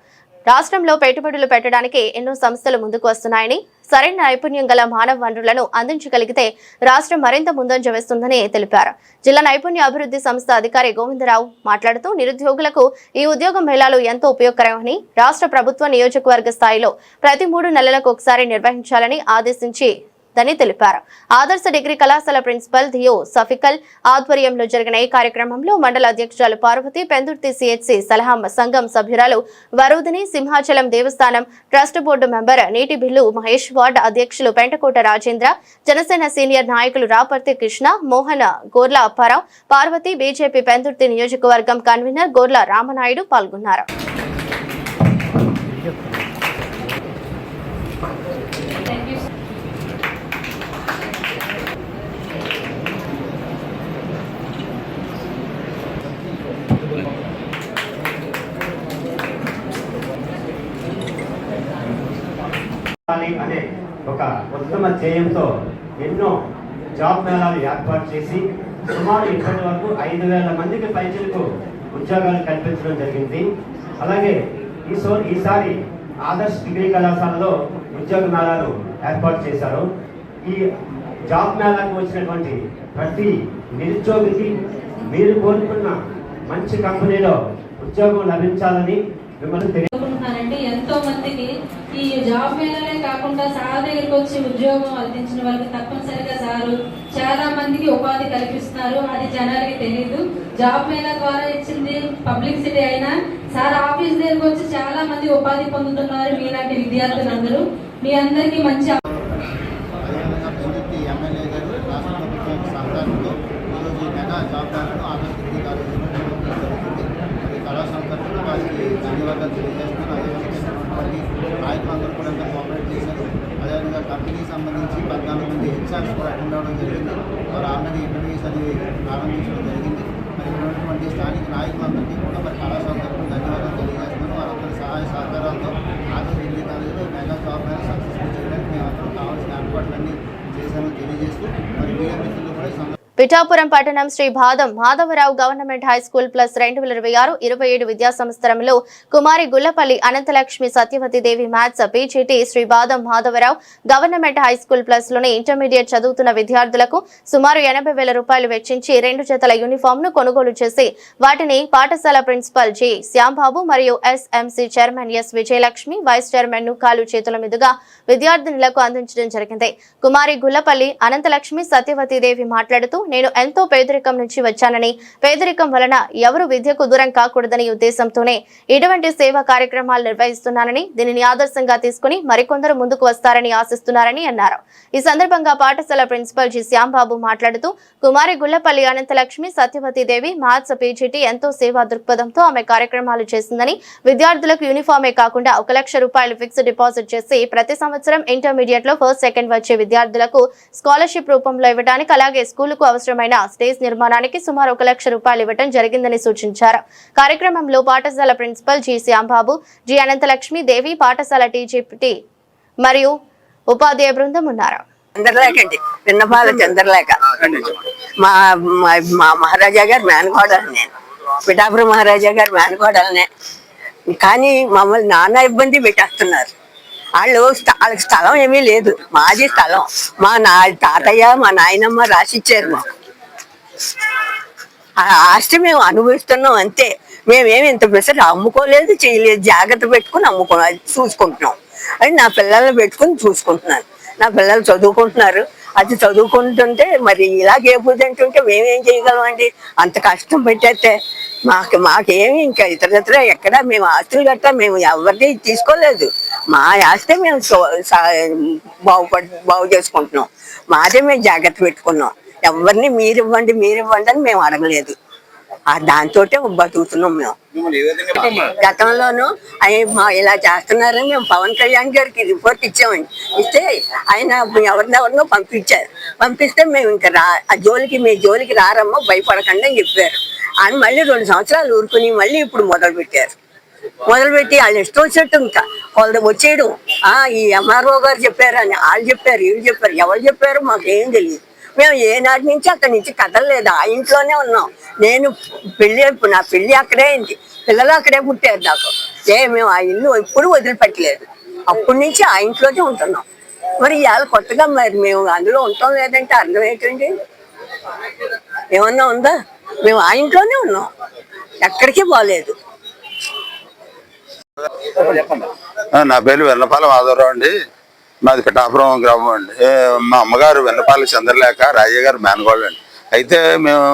రాష్ట్రంలో పెట్టుబడులు పెట్టడానికి ఎన్నో సంస్థలు ముందుకు వస్తున్నాయని, సరైన నైపుణ్యం గల మానవ వనరులను అందించగలిగితే రాష్ట్రం మరింత ముందంజ వేస్తుందని తెలిపారు. జిల్లా నైపుణ్య అభివృద్ధి సంస్థ అధికారి గోవిందరావు మాట్లాడుతూ నిరుద్యోగులకు ఈ ఉద్యోగ మేళాలు ఎంతో ఉపయోగకరమని, రాష్ట్ర ప్రభుత్వ నియోజకవర్గ స్థాయిలో ప్రతి 3 నెలలకు ఒకసారి నిర్వహించాలని ఆదేశించిందని తెలిపారు. ఆదర్శ డిగ్రీ కళాశాల ప్రిన్సిపల్ ధియో సఫికల్ ఆధ్వర్యంలో జరిగిన ఈ కార్యక్రమంలో మండల అధ్యక్షురాలు పార్వతి, పెందుర్తి సిహెచ్సి సలహా సంఘం సభ్యురాలు వరుదిని, సింహాచలం దేవస్థానం ట్రస్ట్ బోర్డు మెంబర్ నీటి బిల్లు మహేష్, వార్డు అధ్యక్షులు పెంటకోట రాజేంద్ర, జనసేన సీనియర్ నాయకులు రాపర్తి కృష్ణ, మోహన్, గోర్ల అప్పారావు, పార్వతి, బీజేపీ పెందుర్తి నియోజకవర్గం కన్వీనర్ గోర్ల రామనాయుడు పాల్గొన్నారు. అనే ఒక ఉత్తమ ధ్యేయంతో ఎన్నో జాబ్ మేళాలు ఏర్పాటు చేసి సుమారు ఇప్పటి వరకు 5,000 మందికి పైచలకు ఉద్యోగాలు కల్పించడం జరిగింది. అలాగే ఈసారి ఆదర్శ్ డిగ్రీ కళాశాలలో ఉద్యోగ మేళాలు ఏర్పాటు చేశారు. ఈ జాబ్ మేళాకు వచ్చినటువంటి ప్రతి నిరుద్యోగికి మీరు కోరుకున్న మంచి కంపెనీలో ఉద్యోగం లభించాలని మిమ్మల్ని ఎంతో మందికి ఈ జాబ్ మేళాలే కాకుండా సార్ దగ్గరికి వచ్చి ఉద్యోగం అందించిన వాళ్ళకి తప్పనిసరిగా సారు చాలా మందికి ఉపాధి కల్పిస్తున్నారు. అది జనాలకి తెలియదు. జాబ్ మేళా ద్వారా ఇచ్చింది పబ్లిసిటీ అయినా సార్ ఆఫీస్ దగ్గరికి వచ్చి చాలా మంది ఉపాధి పొందుతున్నారు. మీలాంటి విద్యార్థులందరూ మీ అందరికీ మంచి ధన్యవాదాలు తెలియజేస్తున్నాను. అదేవిధంగా నాయకులందరూ కూడా ఎంత కోఆపరేట్ చేశారు. అదేవిధంగా కంపెనీకి సంబంధించి 14 మంది హెచ్ఆర్స్ కూడా అటెండ్ అవ్వడం జరిగింది. వారు ఆల్రెడీ ఇంటర్వ్యూస్ అనేవి ప్రారంభించడం జరిగింది. మరి ఉన్నటువంటి స్థానిక నాయకులందరికీ కూడా మరి కళాశాల తరఫున ధన్యవాదాలు తెలియజేస్తున్నాను. వారందరి సహాయ సహకారాలతో ఆదర్శ డిగ్రీ కాలేజీలో మెగా జాబ్ మేళా సక్సెస్ఫుల్ చేయడానికి మేమందరం కావాల్సిన ఏర్పాట్లన్నీ చేశామని తెలియజేస్తూ మరి మీడియా మిత్రులు కూడా పిఠాపురం పట్టణం శ్రీ బాదం Madhavarao government high school plus 2026-27 విద్యా సంవత్సరంలో కుమారి గుల్లపల్లి అనంతలక్ష్మి సత్యవతి దేవి మ్యాథ్స్ పీజీటీ శ్రీ బాదం Madhavarao government high school plus లోని ఇంటర్మీడియట్ చదువుతున్న విద్యార్థులకు సుమారు 80,000 రూపాయలు వెచ్చించి 2 జతల యూనిఫామ్ ను కొనుగోలు చేసి వాటిని పాఠశాల ప్రిన్సిపల్ జి శ్యాంబాబు మరియు SMC chairman S Vijayalakshmi, vice chairman Nukalu చేతుల మీదుగా విద్యార్థినులకు అందించడం జరిగింది. కుమారి గుల్లపల్లి అనంతలక్ష్మి సత్యవతి దేవి మాట్లాడుతూ, నేను ఎంతో పేదరికం నుంచి వచ్చానని, పేదరికం వలన ఎవరు విద్యకు దూరం కాకూడదని ఉద్దేశంతోనే ఇటువంటి సేవా కార్యక్రమాలు నిర్వహిస్తున్నానని, దీనిని ఆదర్శంగా తీసుకుని మరికొందరు ముందుకు వస్తారని ఆశిస్తున్నారని అన్నారు. ఈ సందర్భంగా పాఠశాల ప్రిన్సిపల్ జి శ్యాంబాబు మాట్లాడుతూ, కుమారి గుల్లపల్లి అనంతలక్ష్మి సత్యవతి దేవి మ్యాథ్స్ పీజీటీ ఎంతో సేవా దృక్పథంతో ఆమె కార్యక్రమాలు చేసిందని, విద్యార్థులకు యూనిఫామే కాకుండా 1 లక్ష రూపాయలు ఫిక్స్డ్ డిపాజిట్ చేసి ప్రతి సంవత్సరం ఇంటర్మీడియట్ లో ఫస్ట్ సెకండ్ వచ్చే విద్యార్థులకు స్కాలర్షిప్ రూపంలో ఇవ్వడానికి, అలాగే స్కూలుకు అవసరమైన స్టేజ్ నిర్మాణానికి సుమారు 1 లక్ష రూపాయలు ఇవ్వడం జరిగిందని సూచించారు. కార్యక్రమంలో పాఠశాల principal G Shyambabu, G Ananthalakshmi Devi, పాఠశాల టీజీపీ మరియు ఉపాధ్యాయ బృందం ఉన్నారు. చంద్రలేఖ అండి, పిన్నపాల చంద్రలేఖ. మా మహారాజా గారు మేనకోడలు. నేను పిఠాపురం మహారాజా గారు మేనకోడలనే. కానీ మమ్మల్ని నానా ఇబ్బంది పెట్టేస్తున్నారు. వాళ్ళకి స్థలం ఏమీ లేదు, మాది స్థలం. మా తాతయ్య మా నాయనమ్మ రాసిచ్చారు మాకు. ఆ ఆస్తి మేము అనుభవిస్తున్నాం అంతే. మేమేమి ఇంత పెసరు అమ్ముకోలేదు, చేయలేదు. జాగ్రత్త పెట్టుకుని చూసుకుంటున్నాం. అది నా పిల్లల్ని పెట్టుకుని చూసుకుంటున్నాను. నా పిల్లలు చదువుకుంటున్నారు. అది చదువుకుంటుంటే మరి ఇలాగే తింటుంటే మేమేం చేయగలమండి? అంత కష్టం పెట్టేస్తే మాకేమి ఇంకా ఇతర ఎక్కడ మేము ఆస్తులు గట్టా మేము ఎవరిని తీసుకోలేదు. మా ఆస్తే మేము బాగు చేసుకుంటున్నాం. మాదే మేము జాగ్రత్త పెట్టుకున్నాం. ఎవరిని మీరివ్వండి అని మేము అడగలేదు. దాంతో బతుకుతున్నాం మేము. గతంలోనూ ఇలా చేస్తున్నారని మేము పవన్ కళ్యాణ్ గారికి రిపోర్ట్ ఇచ్చామండి. ఇస్తే ఆయన ఎవరినెవరినో పంపిస్తే మేము ఇంకా ఆ మీ జోలికి రారమ్మో భయపడకండి అని చెప్పారు. అని మళ్ళీ 2 సంవత్సరాలు ఊరుకుని మళ్ళీ ఇప్పుడు మొదలుపెట్టి వాళ్ళు ఇష్టం వచ్చినట్టు ఇంకా వాళ్ళు వచ్చేయడం. ఈ ఎంఆర్ఓ గారు చెప్పారని వాళ్ళు చెప్పారు, వీళ్ళు చెప్పారు. ఎవరు చెప్పారు మాకేం తెలియదు. మేము ఏనాటి నుంచి అక్కడి నుంచి కదలలేదు. ఆ ఇంట్లోనే ఉన్నాం. నా పెళ్ళి అక్కడే అయింది. పిల్లలు అక్కడే పుట్టారు నాకు. మేము ఆ ఇల్లు ఎప్పుడు వదిలిపెట్టలేదు. అప్పటి నుంచి ఆ ఇంట్లోనే ఉంటున్నాం. మరి ఇవాళ కొత్తగా మరి మేము అందులో ఉంటాం లేదంటే అర్థం ఏంటండి? ఏమన్నా ఉందా? మేము ఆ ఇంట్లోనే ఉన్నాం, ఎక్కడికి పోలేదు. నా పేరు వెన్నపాలెం మాధవరావు అండి. మాది పిఠాపురం గ్రామం అండి. మా అమ్మగారు వెన్నపాలెం చంద్రలేఖ, రాజయ్య గారు మేనగోళ్ళు అండి. అయితే మేము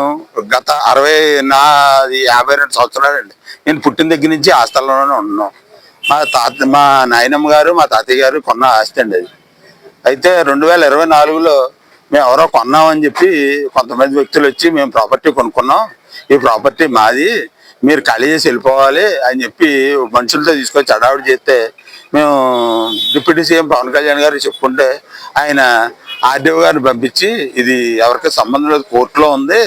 గత 52 సంవత్సరాలండి నేను పుట్టిన దగ్గర నుంచి ఆ స్థలంలోనే ఉన్నాం. మా నాయనమ్మ గారు మా తాతయ్య గారు కొన్న ఆస్తి అండి అది. అయితే 2024లో మేము ఎవరో కొన్నామని చెప్పి కొంతమంది వ్యక్తులు వచ్చి మేము ప్రాపర్టీ కొనుక్కున్నాం, ఈ ప్రాపర్టీ మాది, మీరు ఖాళీ చేసి వెళ్ళిపోవాలి అని చెప్పి మనుషులతో తీసుకొచ్చి హడావుడి చేస్తే మేము డిప్యూటీ సీఎం పవన్ కళ్యాణ్ గారు చెప్పుకుంటే ఆయన ఆర్డీఓ గారిని పంపించి ఇది ఎవరికి సంబంధం లేదు, కోర్టులో ఉంది,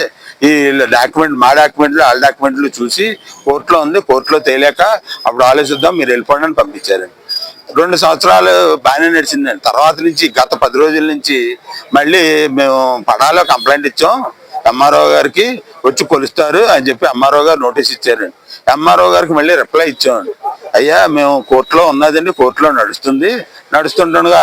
ఈ డాక్యుమెంట్ మా డాక్యుమెంట్లు వాళ్ళ డాక్యుమెంట్లు చూసి కోర్టులో ఉంది, కోర్టులో తేలేక అప్పుడు ఆలోచిద్దాం మీరు వెళ్ళిపోండి అని పంపించారండి. 2 సంవత్సరాలు బాగానే నడిచిందండి. తర్వాత నుంచి గత 10 రోజుల నుంచి మళ్ళీ మేము పడాలో కంప్లైంట్ ఇచ్చాం. ఎంఆర్ఓ గారికి వచ్చి కొలుస్తారు అని చెప్పి ఎంఆర్ఓ గారు నోటీస్ ఇచ్చారండి. ఎంఆర్ఓ గారికి మళ్ళీ రిప్లై ఇచ్చామండి. అయ్యా మేము కోర్టులో ఉన్నదండి, కోర్టులో నడుస్తుండగా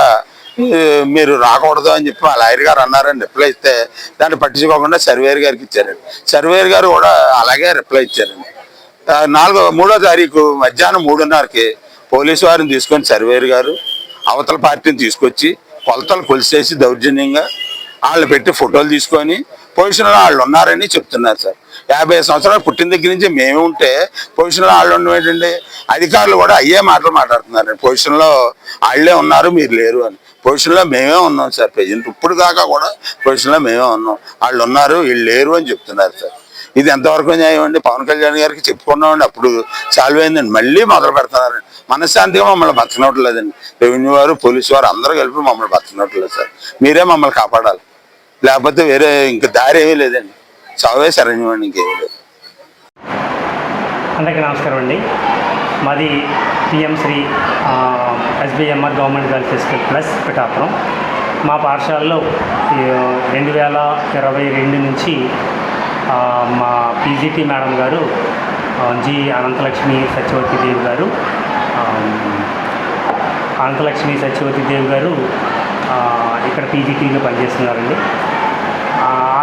మీరు రాకూడదు అని చెప్పి మా లాయర్ గారు అన్నారని రిప్లై ఇస్తే దాన్ని పట్టించుకోకుండా సర్వేయర్ గారికి ఇచ్చారండి. సర్వేయర్ గారు కూడా అలాగే రిప్లై ఇచ్చారండి. 3వ తారీఖు మధ్యాహ్నం 3:30కి పోలీసు వారిని తీసుకొని సర్వేయర్ గారు అవతల పార్టీని తీసుకొచ్చి కొలతలు కొలిసేసి దౌర్జన్యంగా వాళ్ళు పెట్టి ఫోటోలు తీసుకొని పొజిషన్లో వాళ్ళు ఉన్నారని చెప్తున్నారు సార్. 50 సంవత్సరాలు పుట్టిన దగ్గర నుంచి మేము ఉంటే పొజిషన్లో వాళ్ళు ఉండడం ఏంటండి? అధికారులు కూడా అయ్యే మాటలు మాట్లాడుతున్నారు. పొజిషన్లో వాళ్ళే ఉన్నారు, మీరు లేరు అని. పొజిషన్లో మేమే ఉన్నాం సార్. ఇప్పుడు దాకా కూడా పొజిషన్లో మేమే ఉన్నాం, వాళ్ళు ఉన్నారు, వీళ్ళు లేరు అని చెప్తున్నారు సార్. ఇది ఎంతవరకు న్యాయం అండి? పవన్ కళ్యాణ్ గారికి చెప్పుకున్నామండి, అప్పుడు సాల్వ్ అయిందండి. మళ్ళీ మొదలు పెడుతున్నారండి. మనశ్శాంతిగా మమ్మల్ని బతకనట్లేదండి. రెవెన్యూ వారు, పోలీసు వారు అందరూ కలిపి మమ్మల్ని బతకనట్లేదు సార్. మీరే మమ్మల్ని కాపాడాలి, లేకపోతే వేరే ఇంకా దారి ఏమీ లేదండి. చావే శరణ్యం అండి, ఇంకేమీ లేదు. అందరికీ నమస్కారం అండి. మాది PM Shri SBMR government girls school plus Pithapuram. మా పాఠశాలలో 2022 నుంచి మా పీజీటీ మేడం గారు జి అనంతలక్ష్మి సత్యవతి దేవి గారు ఇక్కడ పీజీటీలో పనిచేస్తున్నారండి.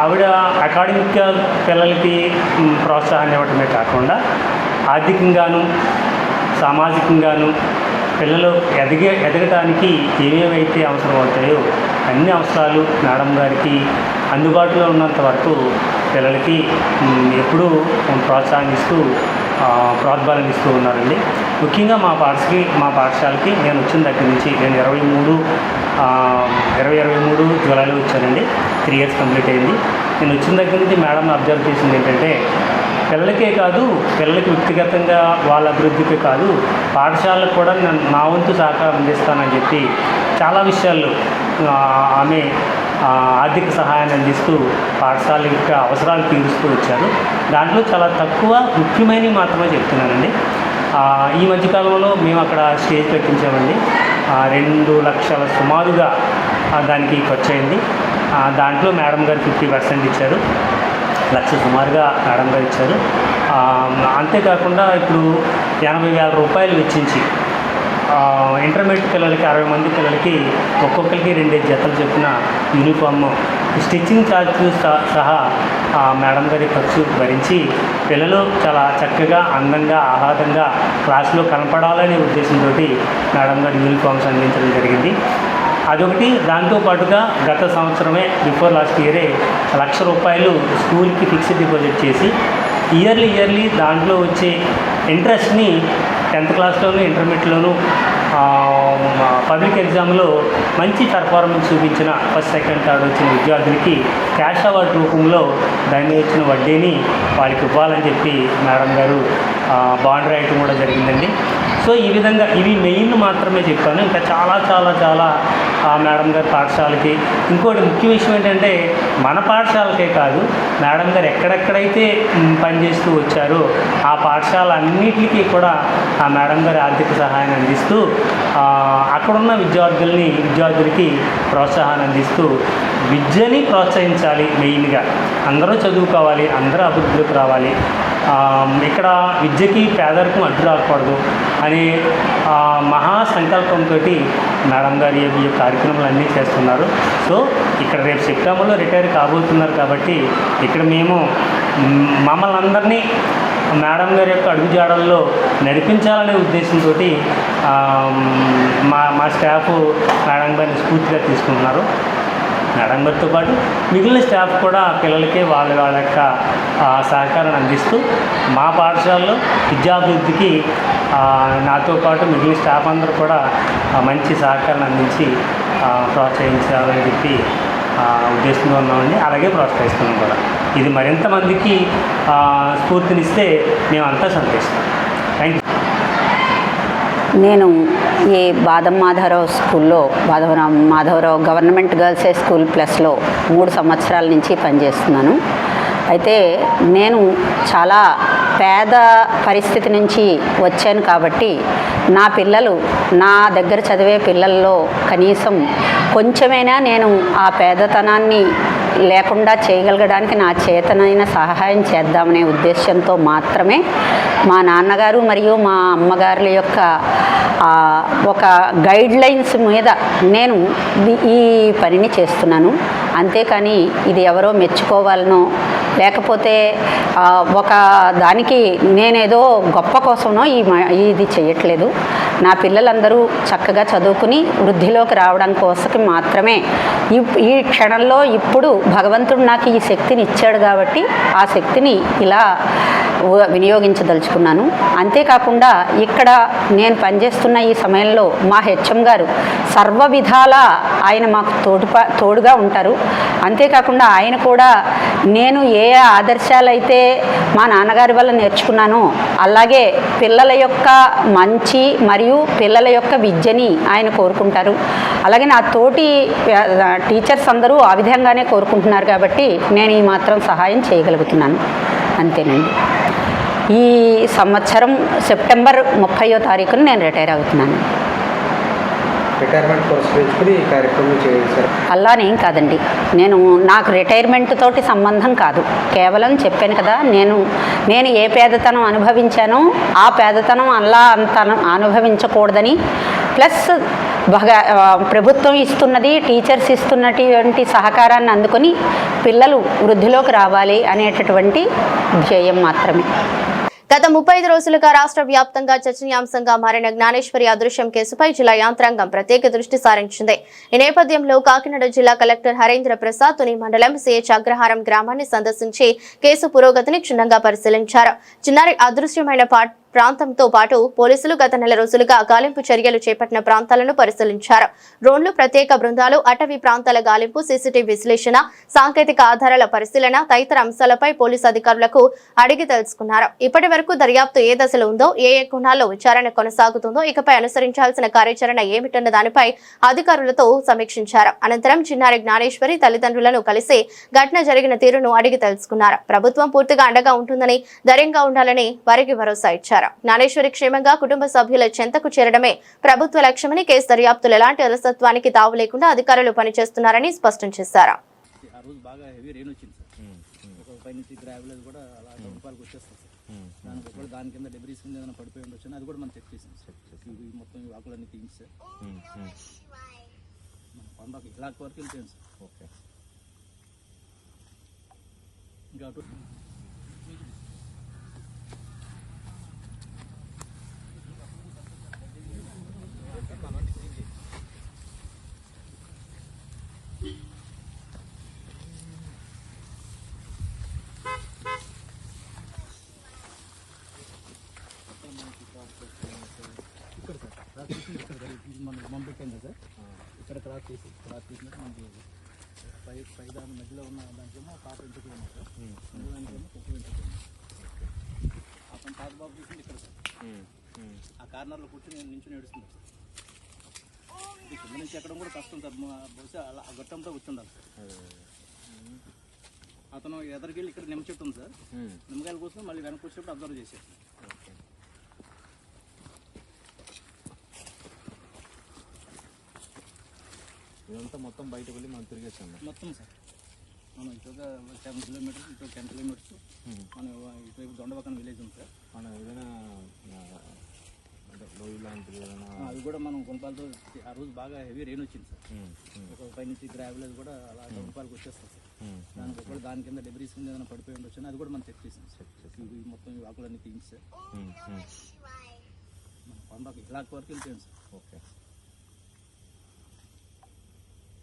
ఆవిడ అకాడమిక్గా పిల్లలకి ప్రోత్సాహాన్ని ఇవ్వటమే కాకుండా ఆర్థికంగాను సామాజికంగాను పిల్లలు ఎదగటానికి ఏమేమైతే అవసరం అవుతాయో అన్ని అవసరాలు మేడం గారికి అందుబాటులో ఉన్నంత వరకు పిల్లలకి ఎప్పుడూ ప్రోత్సాహం ప్రోద్బలం ఇస్తూ ఉన్నారండి. ముఖ్యంగా మా పాఠశాలకి నేను వచ్చిన దగ్గర నుంచి నేను 2023 జూలైలో వచ్చానండి. 3 years కంప్లీట్ అయింది. నేను వచ్చిన దగ్గర నుంచి మేడం అబ్జర్వ్ చేసింది ఏంటంటే పిల్లలకే కాదు, పిల్లలకి వ్యక్తిగతంగా వాళ్ళ అభివృద్ధికే కాదు, పాఠశాలకు కూడా నా వంతు సహకారం అందిస్తానని చెప్పి చాలా విషయాల్లో ఆమె ఆర్థిక సహాయాన్ని అందిస్తూ పాఠశాల యొక్క అవసరాలు తీరుస్తూ వచ్చారు. దాంట్లో చాలా తక్కువ ముఖ్యమైనవి మాత్రమే చెప్తున్నానండి. ఈ మధ్యకాలంలో మేము అక్కడ స్టేజ్ పెట్టించామండి. 2 లక్షల సుమారుగా దానికి ఖర్చు అయింది. దాంట్లో మేడం గారు 50% ఇచ్చారు, 1 లక్ష సుమారుగా మేడం గారు ఇచ్చారు. అంతేకాకుండా ఇప్పుడు 80,000 రూపాయలు వెచ్చించి ఇంటర్మీడియట్ పిల్లలకి 60 మంది పిల్లలకి ఒక్కొక్కరికి 2 జతలు చెప్పిన యూనిఫామ్ స్టిచ్చింగ్ ఛార్జెస్ సహా మేడం గారి ఖర్చు భరించి పిల్లలు చాలా చక్కగా అందంగా ఆహ్లాదంగా క్లాసులో కనపడాలనే ఉద్దేశంతో మేడం గారి యూనిఫామ్స్ అందించడం జరిగింది. అదొకటి. దాంతోపాటుగా గత సంవత్సరమే బిఫోర్ లాస్ట్ ఇయరే ₹1,00,000 స్కూల్కి ఫిక్స్డ్ డిపాజిట్ చేసి ఇయర్లీ దాంట్లో వచ్చే ఇంట్రెస్ట్ని 10th క్లాస్లోను ఇంటర్మీడియట్లోను పబ్లిక్ ఎగ్జామ్లో మంచి పెర్ఫార్మెన్స్ చూపించిన ఫస్ట్ సెకండ్ థర్డ్ వచ్చిన విద్యార్థులకి క్యాష్ అవార్డ్ రూపంలో దాన్ని వచ్చిన వడ్డీని వాళ్ళకి ఇవ్వాలని చెప్పి మేడం గారు బాండ్ రాయటం కూడా జరిగిందండి. సో ఈ విధంగా ఇవి మెయిన్ మాత్రమే చెప్పాను. ఇంకా చాలా మేడం గారి పాఠశాలకి ఇంకోటి ముఖ్య విషయం ఏంటంటే మన పాఠశాలకే కాదు, మేడం గారు ఎక్కడెక్కడైతే పనిచేస్తూ వచ్చారో ఆ పాఠశాల అన్నిటికీ కూడా ఆ మేడం గారి ఆర్థిక సహాయాన్ని అందిస్తూ అక్కడున్న విద్యార్థులకి ప్రోత్సాహాన్ని అందిస్తూ విద్యని ప్రోత్సహించాలి. మెయిన్గా అందరూ చదువుకోవాలి, అందరూ అభివృద్ధిలోకి రావాలి, ఇక్కడ విద్యకి పేదరికం అడ్డు రాకూడదు అనే మహా సంకల్పంతో మేడం గారు ఈ కార్యక్రమాలు అన్నీ చేస్తున్నారు. సో ఇక్కడ రేపు సెప్టెంబర్లో రిటైర్ కాబోతున్నారు కాబట్టి ఇక్కడ మేము మమ్మల్ని అందరినీ మేడం గారి యొక్క అడుగుజాడల్లో నడిపించాలనే ఉద్దేశంతో మా స్టాఫ్ మేడం గారిని స్ఫూర్తిగా తీసుకుంటున్నారు. మేడం గారితో పాటు మిగిలిన స్టాఫ్ కూడా పిల్లలకి వాళ్ళ యొక్క సహకారాన్ని అందిస్తూ మా పాఠశాలలో విద్యాభివృద్ధికి నాతో పాటు మిగిలిన స్టాఫ్ అందరూ కూడా మంచి సహకారాన్ని అందించి ప్రోత్సహించాలని చెప్పి ఉద్దేశంగా ఉన్నామండి. అలాగే ప్రోత్సహిస్తున్నాం కూడా. ఇది మరింత మందికి స్ఫూర్తినిస్తే మేమంతా సంతోషిస్తాం. Thank you. నేను ఈ బాదం మాధవరావు స్కూల్లో Madhavarao government girls high school ప్లస్లో 3 సంవత్సరాల నుంచి పనిచేస్తున్నాను. అయితే నేను చాలా పేద పరిస్థితి నుంచి వచ్చాను కాబట్టి నా పిల్లలు నా దగ్గర చదివే పిల్లల్లో కనీసం కొంచెమైనా నేను ఆ పేదతనాన్ని లేకుండా చేయగలగడానికి నా చేతనైన సహాయం చేద్దామనే ఉద్దేశంతో మాత్రమే మా నాన్నగారు మరియు మా అమ్మగారుల యొక్క ఒక గైడ్ లైన్స్ మీద నేను ఈ పనిని చేస్తున్నాను. అంతేకాని ఇది ఎవరో మెచ్చుకోవాలనో లేకపోతే ఒక దానికి నేనేదో గొప్ప కోసమో ఇది చేయట్లేదు. నా పిల్లలందరూ చక్కగా చదువుకుని వృద్ధిలోకి రావడం కోసం మాత్రమే ఈ క్షణంలో ఇప్పుడు భగవంతుడు నాకు ఈ శక్తిని ఇచ్చాడు కాబట్టి ఆ శక్తిని ఇలా వినియోగించదలుచుకున్నాను. అంతేకాకుండా ఇక్కడ నేను పనిచేస్తున్న ఈ సమయంలో మా హెచ్ఎం గారు సర్వ విధాల ఆయన మాకు తోడుగా ఉంటారు. అంతేకాకుండా ఆయన కూడా నేను ఏ ఆదర్శాలు అయితే మా నాన్నగారి వల్ల నేర్చుకున్నానో అలాగే పిల్లల యొక్క మంచి మరియు పిల్లల యొక్క విద్యని ఆయన కోరుకుంటారు. అలాగే నా తోటి టీచర్స్ అందరూ ఆ విధంగానే కోరుకుంటున్నారు కాబట్టి నేను ఈ మాత్రం సహాయం చేయగలుగుతున్నాను. అంతేనండి. ఈ సంవత్సరం సెప్టెంబర్ 30వ తారీఖున నేను రిటైర్ అవుతున్నాను. రిటైర్మెంట్ కోర్స్ తెచ్చుకుని ఈ కార్యక్రమం చేశారు. అలానేం కాదండి, నాకు రిటైర్మెంట్ తోటి సంబంధం కాదు. కేవలం చెప్పాను కదా, నేను ఏ పేదతనం అనుభవించానో ఆ పేదతనం అలా అంత అనుభవించకూడదని, ప్లస్ ప్రభుత్వం ఇస్తున్నది టీచర్స్ ఇస్తున్నటువంటి సహకారాన్ని అందుకొని పిల్లలు వృద్ధిలోకి రావాలి అనేటటువంటి ధ్యేయం మాత్రమే. గత 35 రోజులుగా రాష్ట్ర వ్యాప్తంగా చర్చనీయాంశంగా మారిన జ్ఞానేశ్వరి అదృశ్యం కేసుపై జిల్లా యాంత్రాంగం ప్రత్యేక దృష్టి సారించింది. ఈ నేపథ్యంలో కాకినాడ జిల్లా కలెక్టర్ హరేంద్ర ప్రసాద్ తుని మండలం సిహెచ్ అగ్రహారం గ్రామాన్ని సందర్శించి కేసు పురోగతిని క్షుణ్ణంగా పరిశీలించారు. చిన్నారి అదృశ్యమైన ప్రాంతంతో పాటు పోలీసులు గత నెల రోజులుగా గాలింపు చర్యలు చేపట్టిన ప్రాంతాలను పరిశీలించారు. డ్రోన్లు, ప్రత్యేక బృందాలు, అటవీ ప్రాంతాల గాలింపు, సీసీటీవీ విశ్లేషణ, సాంకేతిక ఆధారాల పరిశీలన తదితర అంశాలపై పోలీసు అధికారులకు అడిగి తెలుసుకున్నారు. ఇప్పటి వరకు దర్యాప్తు ఏ దశలో ఉందో, ఏ కోణాల్లో విచారణ కొనసాగుతుందో, ఇకపై అనుసరించాల్సిన కార్యాచరణ ఏమిటన్న దానిపై అధికారులతో సమీక్షించారు. అనంతరం చిన్నారి జ్ఞానేశ్వరి తల్లిదండ్రులను కలిసి ఘటన జరిగిన తీరును అడిగి తెలుసుకున్నారు. ప్రభుత్వం పూర్తిగా అండగా ఉంటుందని, ధైర్యంగా ఉండాలని వారికి భరోసా ఇచ్చారు. జ్ఞానేశ్వరి క్షేమంగా కుటుంబ సభ్యుల చెంతకు చేరడమే ప్రభుత్వ లక్ష్యమని, కేసు దర్యాప్తులు ఎలాంటి అలసత్వానికి తావు లేకుండా అధికారులు పనిచేస్తున్నారని స్పష్టం చేశారు. అయింది సార్. ఇక్కడ క్రాస్ చేసినట్టు మనకి పై దాని మధ్యలో ఉన్న దాంట్లో పాప ఇంటికి ఉన్నాం సార్. దానికేమో కుక్క ఇంటికి ఉన్నాం. అతను తాత బాబు చూసింది ఇక్కడ సార్. ఆ కార్నర్లో కూర్చొని నేను నించుని ఏడుస్తున్నాను సార్. ఇది కింద నుంచి ఎక్కడం కూడా కష్టం సార్. బహుశా అలా ఆ గట్టంతో కూర్చుండాలి సార్. అతను ఎదరికెళ్ళి ఇక్కడ నిమ్మ చెట్టు ఉంది సార్. నిమ్మకాయల కోసం మళ్ళీ వెనక్కి వచ్చినప్పుడు అబ్జర్వ్ చేశారు. ఇదంతా మొత్తం బయటకు వెళ్ళి మనం తిరిగేసాము మొత్తం సార్. మనం ఇటుక 7 కిలోమీటర్స్, ఇటు 10 కిలోమీటర్స్. మన ఇటువైపు దొండవకన విలేజ్ ఉంది సార్. మనం ఏదైనా అంటే లోయ లాంటిది ఏదైనా అది కూడా మనం గుణపాలతో ఆ రోజు బాగా హెవీ రెయిన్ వచ్చింది సార్. ఒక పైనుంచి గ్రావెల్ కూడా అలా గుణపాలకు వచ్చేస్తుంది సార్. దానికి కూడా దాని కింద డెబ్రీస్ కింద ఏదైనా పడిపోయి ఉండొచ్చు, అది కూడా మనం చెక్ చేసాం సార్. ఇవి మొత్తం ఈ ఆకులన్నీ తీయించి సార్ కొండకు ఇలాంటి వరకు వెళ్ళిపోయాం సార్. ఓకే.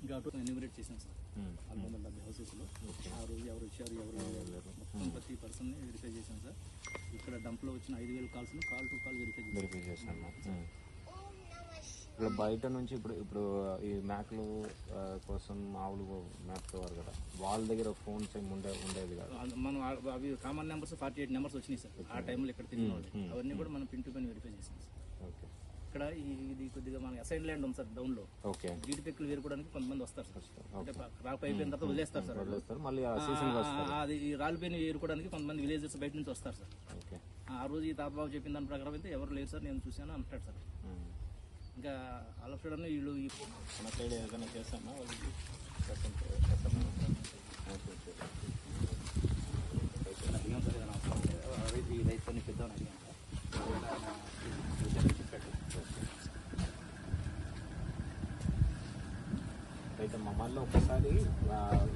ఇంకా అటు ఎన్యూమరేట్ చేసాం సార్. 470 హౌసెస్లో ఆ రోజు ఎవరు వచ్చారు ఎవరు మొత్తం ప్రతి పర్సన్ని వెరిఫై చేసాం సార్. ఇక్కడ డంప్లో వచ్చిన 5,000 కాల్స్ని కాల్ టు కాల్ వెరిఫై చేసాము. ఇక్కడ బయట నుంచి ఇప్పుడు ఈ మేకలు కోసం ఆవులు మేపుతారు కదా, వాళ్ళ దగ్గర ఫోన్స్ ఏమి ఉండేది కాదు. మనం అవి కామన్ నెంబర్స్ 48 నెంబర్స్ వచ్చినాయి సార్. ఆ టైంలో ఇక్కడ తిరిగిన వాళ్ళు అవన్నీ కూడా మనం పిన్ టు పిన్ వెరిఫై చేసాం సార్. ఓకే. ఇక్కడ ఇది కొద్దిగా మనకి అసైన్ ల్యాండ్ ఉంది సార్ డౌన్లో. ఓకే. జీడి పెక్కులు వేరుకోవడానికి కొంతమంది వస్తారు సార్. అంటే రాక అయిపోయిన తర్వాత వదిలేస్తారు సార్. మళ్ళీ అది ఈ రాలిపోయిన వేరుకోవడానికి కొంతమంది విలేజెస్ బయట నుంచి వస్తారు సార్. ఓకే. ఆ రోజు ఈ తాతబాబు చెప్పిన దాని ప్రకారం అయితే ఎవరు లేరు సార్, నేను చూశాను అంటాడు సార్. ఇంకా అలఫ్రెడ్ వీళ్ళు మన సైడ్ ఏదైనా చేస్తామా వాళ్ళకి అడిగాం సార్. ఏదైనా ఈ రైతు పని పెద్దామని అడిగాను సార్. అయితే మమ్మల్ని ఒకసారి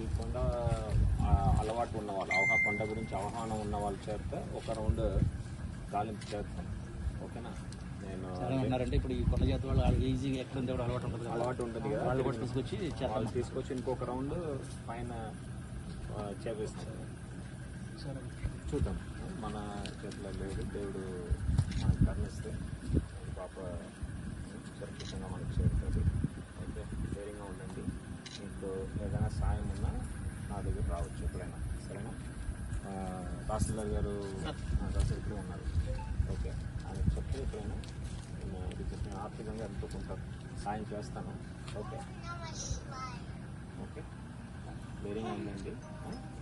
ఈ కొండ అలవాటు ఉన్నవాళ్ళు ఆ కొండ గురించి అవగాహన ఉన్న వాళ్ళు చేస్తే ఒక రౌండ్ గాలింపు చేస్తాం. ఓకేనా? నేను అన్నారంటే ఇప్పుడు ఈ కొండ జాతి వాళ్ళు ఈజీగా ఎక్కడ ఉంది అలవాటు ఉంటుంది కదా, వాళ్ళు కూడా తీసుకొచ్చి ఇంకొక రౌండ్ పైన చేపిస్తాం. చూద్దాం, మన చేతిలో లేదు, దేవుడు మనకు కరుణిస్తే పాప సురక్షితంగా మనకు చేరుతుంది. ఓకే, ధైర్యంగా ఉండండి. మీకు ఏదైనా సాయం ఉన్నా నా దగ్గర రావచ్చు ఎప్పుడైనా, సరేనా? తహసీల్దార్ గారు ఇప్పుడే ఉన్నారు. ఓకే, ఆయన చెప్తే ఎప్పుడైనా నేను ఆర్థికంగా ఎంతో కొంత సాయం చేస్తాను. ఓకే ఓకే, ధైర్యంగా ఉండండి.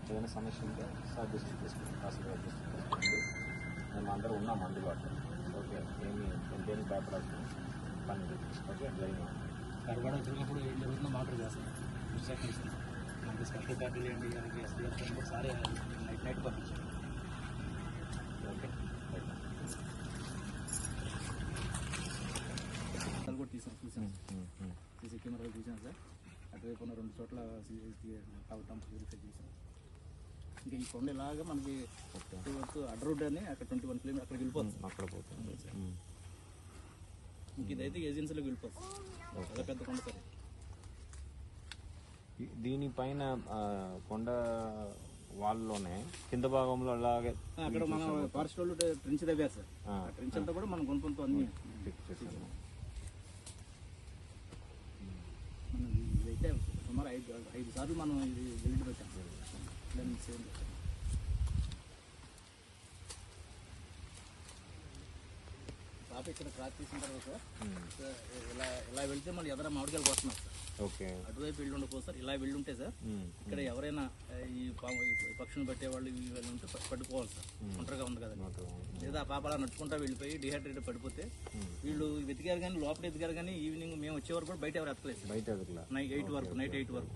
ఏదైనా సమస్య ఉంటే సార్ దృష్టి తీసుకుంటాం, తహసీల్దార్ దృష్టి తీసుకోండి. మేము అందరూ ఉన్నాం అందుబాటులో. ఓకే, దేనికి భయపడాల్సిన పని లేదు. ఓకే, ధైర్యంగా కరవాడ తిరిగినప్పుడు ఏం జరుగుతుందో మాటర్ చేస్తాం. మనకి స్పెషల్ పార్టీలు ఏంటి ఎస్డీఎఫ్ సారే నైట్ పంపించారు. ఓకే, అది కూడా చూసాను. సీసీ కెమెరా చూసాను సార్. అటువైపు ఉన్న 2 చోట్ల డంప్ వెరిఫై చేశాను. ఇంకా ఈ కొండ ఇలాగా మనకి వరకు అడ్డ రోడ్ అని అక్కడ 21 కిలోమీటర్ అక్కడికి వెళ్ళిపోతుంది. అక్కడ పోతుంది. ఇంక ఇదైతే ఏజెన్సీలోకి వెళ్ళిపోతుంది. చాలా పెద్ద కొండ సార్. దీనిపైన కొండ వాళ్ళలోనే కింద భాగంలో అలాగే అక్కడ మనం ఫారెస్ట్ వాళ్ళు ట్రెంచ్ తవ్వారు సార్. ఆ ట్రెంచ్ అంతా కూడా మనం కొనుక్కుంటూ అన్ని ఇదైతే సుమారు 5 సార్లు మనం ఇది వెళ్ళి పెట్టాం. పాప ఇక్కడ క్రాస్ చేసిన తర్వాత ఇలా వెళ్తే మళ్ళీ ఎదర మామిడికాయలు వస్తున్నాం సార్. ఓకే, అటువైపు వెళ్ళి ఉండకపోతే సార్ ఇలా వెళ్ళి ఉంటే సార్ ఇక్కడ ఎవరైనా ఈ పక్షులను పట్టేవాళ్ళు ఇవి ఉంటే పట్టుకోవాలి సార్. ఒంటరిగా ఉంది కదా, లేదా ఆ పాప అలా నడుచుకుంటా వెళ్ళిపోయి డిహైడ్రేట్ పడిపోతే వీళ్ళు వెతికారు కానీ లోపల ఎదిగారు కానీ ఈవినింగ్ మేము వచ్చే వరకు కూడా బయట ఎవరు ఎత్తలేదు సార్. నైట్ 8 వరకు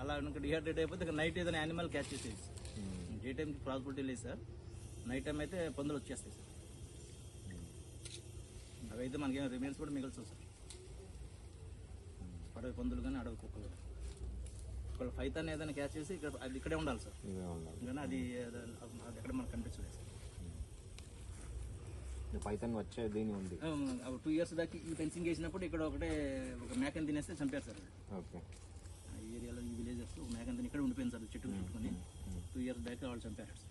అలా డిహైడ్రేట్ అయిపోతే నైట్ ఏదైనా యానిమల్ క్యాచ్ చేసేది. డే టైంకి పాసిబిలిటీ లేదు సార్. నైట్ టైం అయితే పందులు వచ్చేస్తాయి సార్. అవైతే మనకేమో రిమైన్స్ కూడా మిగల్చవు సార్. అడవి పందులు కానీ అడవి కుక్కలు ఒకవేళ ఫైతాన్ని ఏదైనా క్యాచ్ చేసి అది ఇక్కడే ఉండాలి సార్. కానీ అది ఎక్కడ మనకు కనిపించలేదు సార్. పైతాన్ వచ్చే దీని ఉంది. 2 ఇయర్స్ దాకా ఈ ఫెన్సింగ్ వేసినప్పుడు ఇక్కడ ఒక మేకని తినేస్తే చంపారు సార్. ఓకే, ఈ ఏరియాలో ఈ విలేజెస్ మేకని తిని ఇక్కడ ఉండిపోయింది సార్. చెట్టు చుట్టుకొని 2 ఇయర్స్ దాకా వాళ్ళు చంపారు సార్.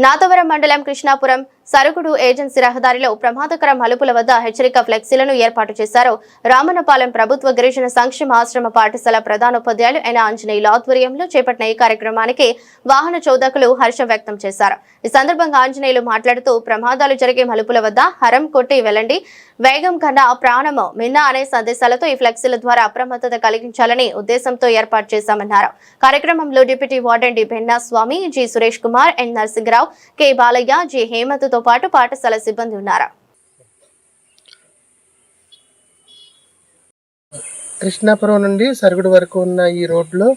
నాతవరం మండలం కృష్ణాపురం సరుగుడు ఏజెన్సీ రహదారిలో ప్రమాదకర మలుపుల వద్ద హెచ్చరిక ఫ్లెక్సీలను ఏర్పాటు చేశారు. రామన్నపాలెం ప్రభుత్వ గిరిజన సంక్షేమ ఆశ్రమ పాఠశాల ప్రధానోపాధ్యాయులు అయిన ఆంజనేయులు ఆధ్వర్యంలో చేపట్టిన ఈ కార్యక్రమానికి వాహన చోదకులు హర్షం వ్యక్తం చేశారు. ఈ సందర్భంగా ఆంజనేయులు మాట్లాడుతూ ప్రమాదాలు జరిగే మలుపుల వద్ద హరం కొట్టి వెళ్లండి, వేగం కన్నా ప్రాణము మిన్న అనే సందేశాలతో ఈ ఫ్లెక్సీల ద్వారా అప్రమత్తత కలిగించాలని ఉద్దేశంతో ఏర్పాటు చేశామన్నారు. కార్యక్రమంలో డిప్యూటీ వార్డెన్ డి బెన్నా స్వామి, జి సురేష్ కుమార్, ఎన్ నరసింహరావు, కె బాలయ్య, జి హేమంత్ తో పాటు పాఠశాల సిబ్బంది ఉన్నారు. కృష్ణాపురం నుండి సరుగుడు వరకు ఉన్న ఈ రోడ్లో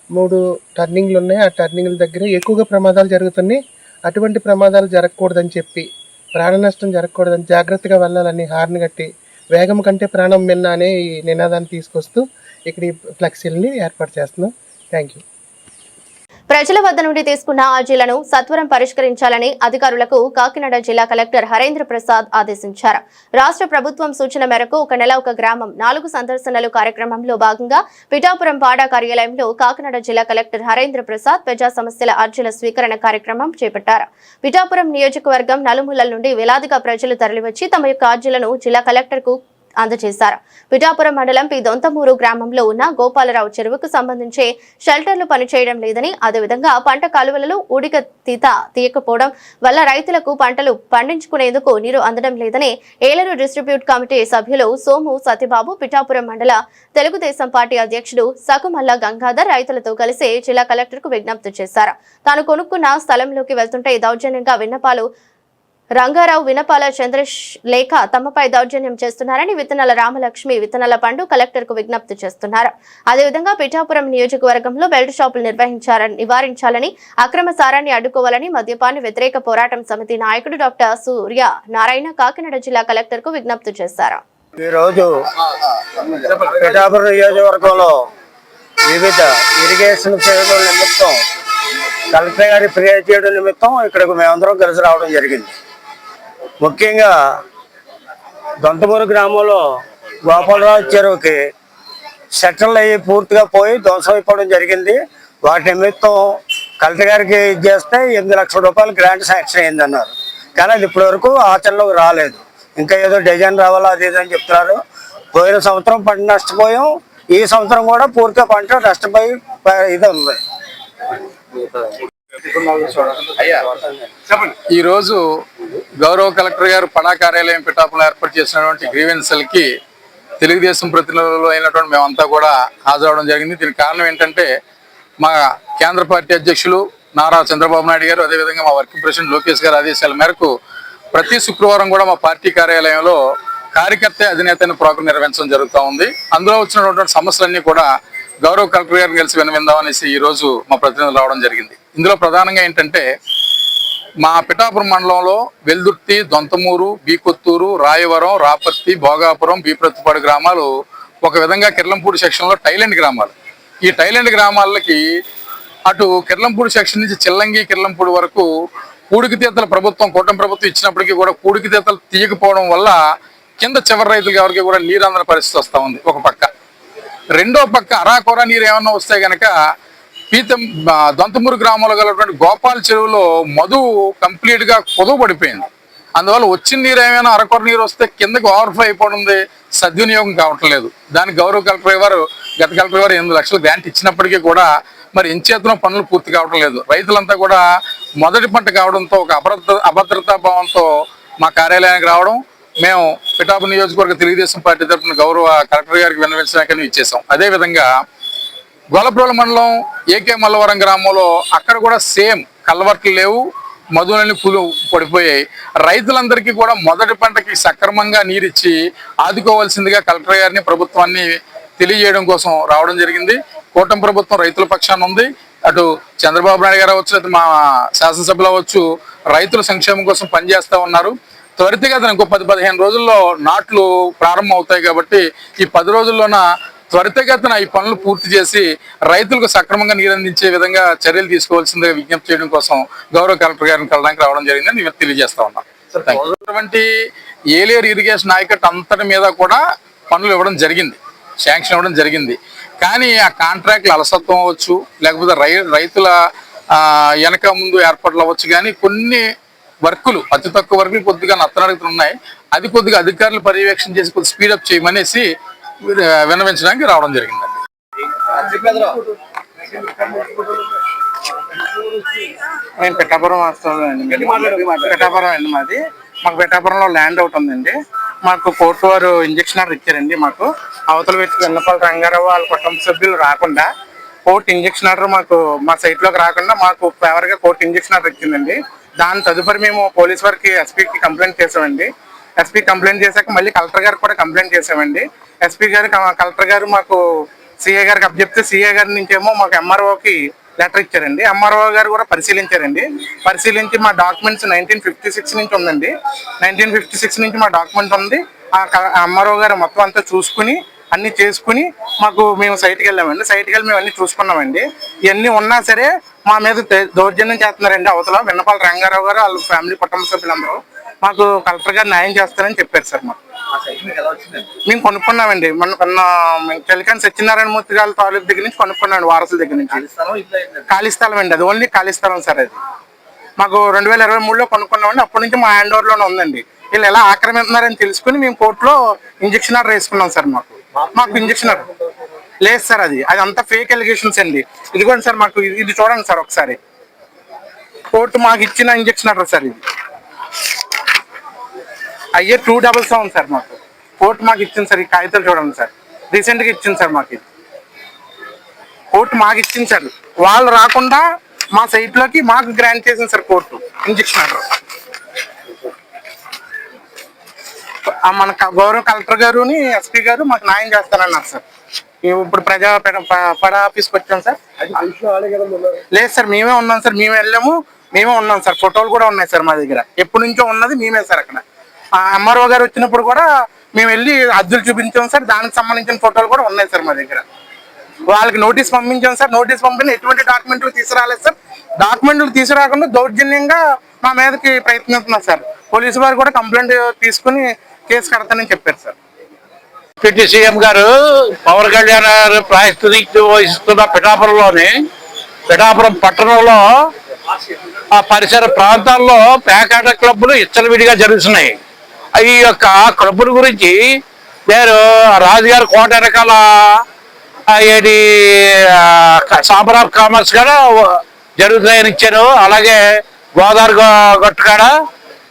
3 టర్నింగ్లు ఉన్నాయి. ఆ టర్నింగ్ల దగ్గర ఎక్కువగా ప్రమాదాలు జరుగుతున్నాయి. అటువంటి ప్రమాదాలు జరగకూడదని చెప్పి, ప్రాణ నష్టం జరగకూడదని, జాగ్రత్తగా వెళ్ళాలని హార్న్ కట్టి వేగం కంటే ప్రాణం మిన్న అనే ఈ నినాదాన్ని తీసుకొస్తూ ఇక్కడ ఈ ఫ్లెక్సీలని ఏర్పాటు చేస్తున్నాం. Thank you. ప్రజల వద్ద నుండి తీసుకున్న అర్జీలను సత్వరం పరిష్కరించాలని అధికారులకు కాకినాడ జిల్లా కలెక్టర్ హరేంద్ర ప్రసాద్ ఆదేశించారు. రాష్ట్ర ప్రభుత్వం సూచన మేరకు ఒక నెల ఒక గ్రామం 4 సందర్శనలు కార్యక్రమంలో భాగంగా పిఠాపురం పాడా కార్యాలయంలో కాకినాడ జిల్లా కలెక్టర్ హరేంద్ర ప్రసాద్ ప్రజా సమస్యల అర్జీల స్వీకరణ కార్యక్రమం చేపట్టారు. పిఠాపురం నియోజకవర్గం నలుమూలల నుండి వేలాదిగా ప్రజలు తరలివచ్చి తమ యొక్క అర్జీలను జిల్లా కలెక్టర్ కు అందజేశారు. పిఠాపురం మండలం పి దొంతమూరు గ్రామంలో ఉన్న గోపాలరావు చెరువుకు సంబంధించి షెల్టర్లు పనిచేయడం లేదని, అదేవిధంగా పంట కాలువలలో ఊడిక తీయకపోవడం వల్ల రైతులకు పంటలు పండించుకునేందుకు నీరు అందడం లేదని ఏలూరు డిస్ట్రిబ్యూట్ కమిటీ సభ్యులు సోము సత్యబాబు, పిఠాపురం మండల తెలుగుదేశం పార్టీ అధ్యక్షుడు సకుమల్ల గంగాధర్ రైతులతో కలిసి జిల్లా కలెక్టర్ కు విజ్ఞప్తి చేశారు. తాను కొనుక్కున్న స్థలంలోకి వెళ్తుంటే దౌర్జన్యంగా విన్నపాలు రంగారావు, వినపాల చంద్రశ్ లేఖ తమపై దౌర్జన్యం చేస్తున్నారని విత్తనాల రామలక్ష్మి, విత్తనాల పండు కలెక్టర్ కు విజ్ఞప్తి చేస్తున్నారు. అదేవిధంగా పిఠాపురం నియోజకవర్గంలో బెల్ట్ షాపులు నివారించాలని, అక్రమ సారాన్ని అడ్డుకోవాలని మద్యపాన వ్యతిరేక పోరాటం సమితి నాయకుడు డాక్టర్ సూర్య నారాయణ కాకినాడ జిల్లా కలెక్టర్ కు విజ్ఞప్తి చేశారు. ఈరోజు పిఠాపురం నియోజకవర్గంలో వివిధ ఇరిగేషన్ సేవల నిమిత్తం కలెక్టర్ గారి ఫిర్యాదు చేయడం నిమిత్తం ఇక్కడికి మేమందరం కలిసి రావడం జరిగింది. ముఖ్యంగా దొంతమూరు గ్రామంలో గోపాలరావు చెరువుకి షట్టర్లు అయ్యి పూర్తిగా పోయి ధ్వంసం అయిపోవడం జరిగింది. వాటి నిమిత్తం కలెక్టర్ గారికి చేస్తే 8 లక్షల రూపాయలు గ్రాంట్ శాంక్షన్ అయిందన్నారు. కానీ అది ఇప్పటి వరకు ఆచరణలోకి రాలేదు. ఇంకా ఏదో డిజైన్ రావాలా అది అని చెప్తున్నారు. పోయిన సంవత్సరం పంట నష్టపోయాం, ఈ సంవత్సరం కూడా పూర్తిగా పంట నష్టపోయి ఇది ఉంది. ఈరోజు గౌరవ కలెక్టర్ గారు పడా కార్యాలయం పిఠాపురం ఏర్పాటు చేసినటువంటి గ్రీవెన్సల్కి తెలుగుదేశం ప్రతినిధులు అయినటువంటి మేమంతా కూడా హాజరవడం జరిగింది. దీనికి కారణం ఏంటంటే మా కేంద్ర పార్టీ అధ్యక్షులు నారా చంద్రబాబు నాయుడు గారు, అదేవిధంగా మా వర్కింగ్ ప్రెసిడెంట్ లోకేష్ గారి ఆదేశాల మేరకు ప్రతి శుక్రవారం కూడా మా పార్టీ కార్యాలయంలో కార్యకర్త అధినేత ప్రోగ్రాం నిర్వహించడం జరుగుతూ ఉంది. అందులో వచ్చినటువంటి సమస్యలన్నీ కూడా గౌరవ కలెక్టర్ గారిని కలిసి వినవిందామనేసి ఈరోజు మా ప్రతినిధులు రావడం జరిగింది. ఇందులో ప్రధానంగా ఏంటంటే మా పిఠాపురం మండలంలో వెల్దుర్తి, దొంతమూరు, బీకొత్తూరు, రాయవరం, రాపర్తి, భోగాపురం, బీప్రతిపాడు గ్రామాలు ఒక విధంగా కిర్లంపూడి సెక్షన్లో టైలెండ్ గ్రామాలు. ఈ టైలెండ్ గ్రామాలకి అటు కిర్లంపూడి సెక్షన్ నుంచి చిల్లంగి, కిర్లంపూడి వరకు పూడికితీతల ప్రభుత్వం, కూటమి ప్రభుత్వం ఇచ్చినప్పటికీ కూడా పూడికితీతలు తీయకపోవడం వల్ల కింద చివరి రైతులకు ఎవరికి కూడా నీరు అందన పరిస్థితి వస్తూ ఉంది ఒక పక్క. రెండో పక్క అరాకొర నీరు ఏమన్నా వస్తే కనుక దొంతమూరు గ్రామంలో గలటువంటి గోపాల చెరువులో మధు కంప్లీట్గా కొదువు పడిపోయింది. అందువల్ల వచ్చిన నీరు ఏమైనా అరకొర నీరు వస్తే కిందకి ఓవర్ఫ్లో అయిపోతుంది, సద్వినియోగం కావట్లేదు. దానికి గౌరవ కలెక్టర్ గారు, గత కలెక్టర్ గారు 8 లక్షలు గ్రాంట్ ఇచ్చినప్పటికీ కూడా మరి ఎంచేతనో పనులు పూర్తి కావడం లేదు. రైతులంతా కూడా మొదటి పంట కావడంతో ఒక అభద్రతా భావంతో మా కార్యాలయానికి రావడం, మేము పిఠాపురం నియోజకవర్గ తెలుగుదేశం పార్టీ తరఫున గౌరవ కలెక్టర్ గారికి విన్నవించడానికి ఇచ్చేసాం. అదేవిధంగా గొల్లప్రోల మండలం ఏకే మల్లవరం గ్రామంలో అక్కడ కూడా సేమ్ కల్వర్ట్లు లేవు, మధులని పూలు పడిపోయాయి. రైతులందరికీ కూడా మొదటి పంటకి సక్రమంగా నీరిచ్చి ఆదుకోవాల్సిందిగా కలెక్టర్ గారిని, ప్రభుత్వాన్ని తెలియజేయడం కోసం రావడం జరిగింది. కూటమి ప్రభుత్వం రైతుల పక్షాన ఉంది. అటు చంద్రబాబు నాయుడు గారు అవచ్చు, అటు మా శాసనసభ్యులు అవచ్చు, రైతుల సంక్షేమం కోసం పనిచేస్తూ ఉన్నారు. త్వరితగతిన ఇంకో 10-15 రోజుల్లో నాట్లు ప్రారంభం అవుతాయి కాబట్టి ఈ 10 రోజుల్లోన త్వరితగతిన ఈ పనులు పూర్తి చేసి రైతులకు సక్రమంగా నీరందించే విధంగా చర్యలు తీసుకోవాల్సిందిగా విజ్ఞప్తి చేయడం కోసం గౌరవ కలెక్టర్ గారిని కలడానికి రావడం జరిగిందని నేను తెలియజేస్తా ఉన్నాను. అటువంటి ఏలేరు ఇరిగేషన్ ఆయకట్టు అంతటి మీద కూడా పనులు ఇవ్వడం జరిగింది, శాంక్షన్ ఇవ్వడం జరిగింది. కానీ ఆ కాంట్రాక్ట్లు అలసత్వం అవ్వచ్చు, లేకపోతే రైతుల వెనక ముందు ఏర్పాట్లు అవ్వచ్చు, కానీ కొన్ని వర్కులు అతి తక్కువ వర్కులు కొద్దిగా నత్తనడుగుతులు ఉన్నాయి. అది కొద్దిగా అధికారులు పర్యవేక్షణ చేసి కొద్దిగా స్పీడప్ చేయమనేసి విన్నవించడానికి రావడం జరిగిందండి. నేను పిఠాపురం వస్తానండి. పిఠాపురం అండి మాది. మాకు పిఠాపురంలో ల్యాండ్ అవుట్ ఉందండి. మాకు కోర్టు వారు ఇంజక్షన్ ఆర్డర్ ఇచ్చారండి. మాకు అవతల వ్యక్తి వెన్నపల్లి రంగారావు వాళ్ళ కుటుంబ సభ్యులు రాకుండా కోర్టు ఇంజక్షన్ ఆర్డర్ మాకు మా సైట్ లోకి రాకుండా మాకు ఫేవర్ గా కోర్టు ఇంజక్షన్ ఆర్డర్ ఇచ్చిందండి. దాని తదుపరి మేము పోలీస్ వారికి ఎస్పీకి కంప్లైంట్ చేసామండి. ఎస్పీ కంప్లైంట్ చేశాక మళ్ళీ కలెక్టర్ గారు కూడా కంప్లైంట్ చేసామండి. ఎస్పీ గారు కలెక్టర్ గారు మాకు సిఐ గారికి అప్పచెప్తే సిఐ గారి నుంచి ఏమో మాకు ఎంఆర్ఓకి లెటర్ ఇచ్చారండి. ఎంఆర్ఓ గారు కూడా పరిశీలించారండి. పరిశీలించి మా డాక్యుమెంట్స్ 1956 నుంచి ఉందండి. 1956 నుంచి మా డాక్యుమెంట్ ఉంది. ఆ ఎంఆర్ఓ గారు మొత్తం అంతా చూసుకుని అన్ని చేసుకుని మాకు మేము సైట్కి వెళ్ళామండి. సైట్కి వెళ్ళి మేము అన్ని చూసుకున్నామండి. ఇవన్నీ ఉన్నా సరే మా మీద దౌర్జన్యం చేస్తున్నారండి. అవతల విన్నపల్లి రంగారావు గారు వాళ్ళ ఫ్యామిలీ కుటుంబ సభ్యులందరూ మాకు కలెక్టర్ గారు న్యాయం చేస్తారని చెప్పారు సార్. మాకు మేము కొనుక్కున్నామండి. మొన్న చెలికాని సత్యనారాయణ మూర్తి గారి తాలూకు దగ్గర నుంచి కొనుక్కున్నాండి. వారసుల దగ్గర నుంచి. ఖాళీ స్థలం అండి. అది ఓన్లీ ఖాళీ స్థలం సార్. అది మాకు 2023లో కొనుక్కున్నామండి. అప్పటి నుంచి మా హ్యాండ్ ఓవర్ లోనే ఉందండి. వీళ్ళు ఎలా ఆక్రమిస్తున్నారని తెలుసుకుని మేము కోర్టులో ఇంజక్షన్ ఆర్డర్ వేసుకున్నాం సార్. మాకు ఇంజక్షన్ ఆర్డర్ లేదు సార్. అది అంతా ఫేక్ ఎలిగేషన్స్ అండి. ఇదిగోండి సార్, మాకు ఇది చూడండి సార్ ఒకసారి. కోర్టు మాకు ఇచ్చిన ఇంజక్షన్ ఆర్డర్ సార్. ఇది అయ్యే 277 సార్. మాకు కోర్టు మాకు ఇచ్చింది సార్. ఈ కాగితాలు చూడండి సార్. రీసెంట్ గా ఇచ్చింది సార్. మాకు కోర్టు మాకు ఇచ్చింది సార్. వాళ్ళు రాకుండా మా సైట్ లోకి మాకు గ్రాంట్ చేసింది సార్ కోర్టు ఇంజక్షన్ ఆర్డర్. మన గౌరవ కలెక్టర్ గారుని ఎస్పీ గారు మాకు న్యాయం చేస్తారన్నారు సార్. ఇప్పుడు పడ ఆఫీస్కి వచ్చాం సార్. లేదు సార్, మేమే ఉన్నాం సార్. మేమే వెళ్ళాము, మేమే ఉన్నాం సార్. ఫోటోలు కూడా ఉన్నాయి సార్ మా దగ్గర. ఎప్పటి నుంచో ఉన్నది మేమే సార్. అక్కడ ఎంఆర్ఓ గారు వచ్చినప్పుడు కూడా మేము వెళ్ళి అద్దులు చూపించాం సార్. దానికి సంబంధించిన ఫోటోలు కూడా ఉన్నాయి సార్ మా దగ్గర. వాళ్ళకి నోటీస్ పంపించాం సార్. నోటీస్ పంపిన ఎటువంటి డాక్యుమెంట్లు తీసుకురాలేదు సార్. డాక్యుమెంట్లు తీసుకురాకుండా దౌర్జన్యంగా మా మీదకి ప్రయత్నిస్తున్నారు సార్. పోలీసు వారు కూడా కంప్లైంట్ తీసుకుని కేసు కడతానని చెప్పారు సార్. డిప్యూటీ సీఎం గారు పవన్ కళ్యాణ్ గారు ప్రాయశ్చిత్తం వహిస్తున్న పిఠాపురం పట్టణంలో ఆ పరిసర ప్రాంతాల్లో పేకాట క్లబ్లు విడిగా జరుగుతున్నాయి. ఈ యొక్క క్లబ్బుల గురించి నేను రాజుగారి కోట వెనకాల ఏది ఛాంబర్ ఆఫ్ కామర్స్ కూడా జరుగుతున్నాయని ఇచ్చాను. అలాగే గోదావరి గట్టు కాడ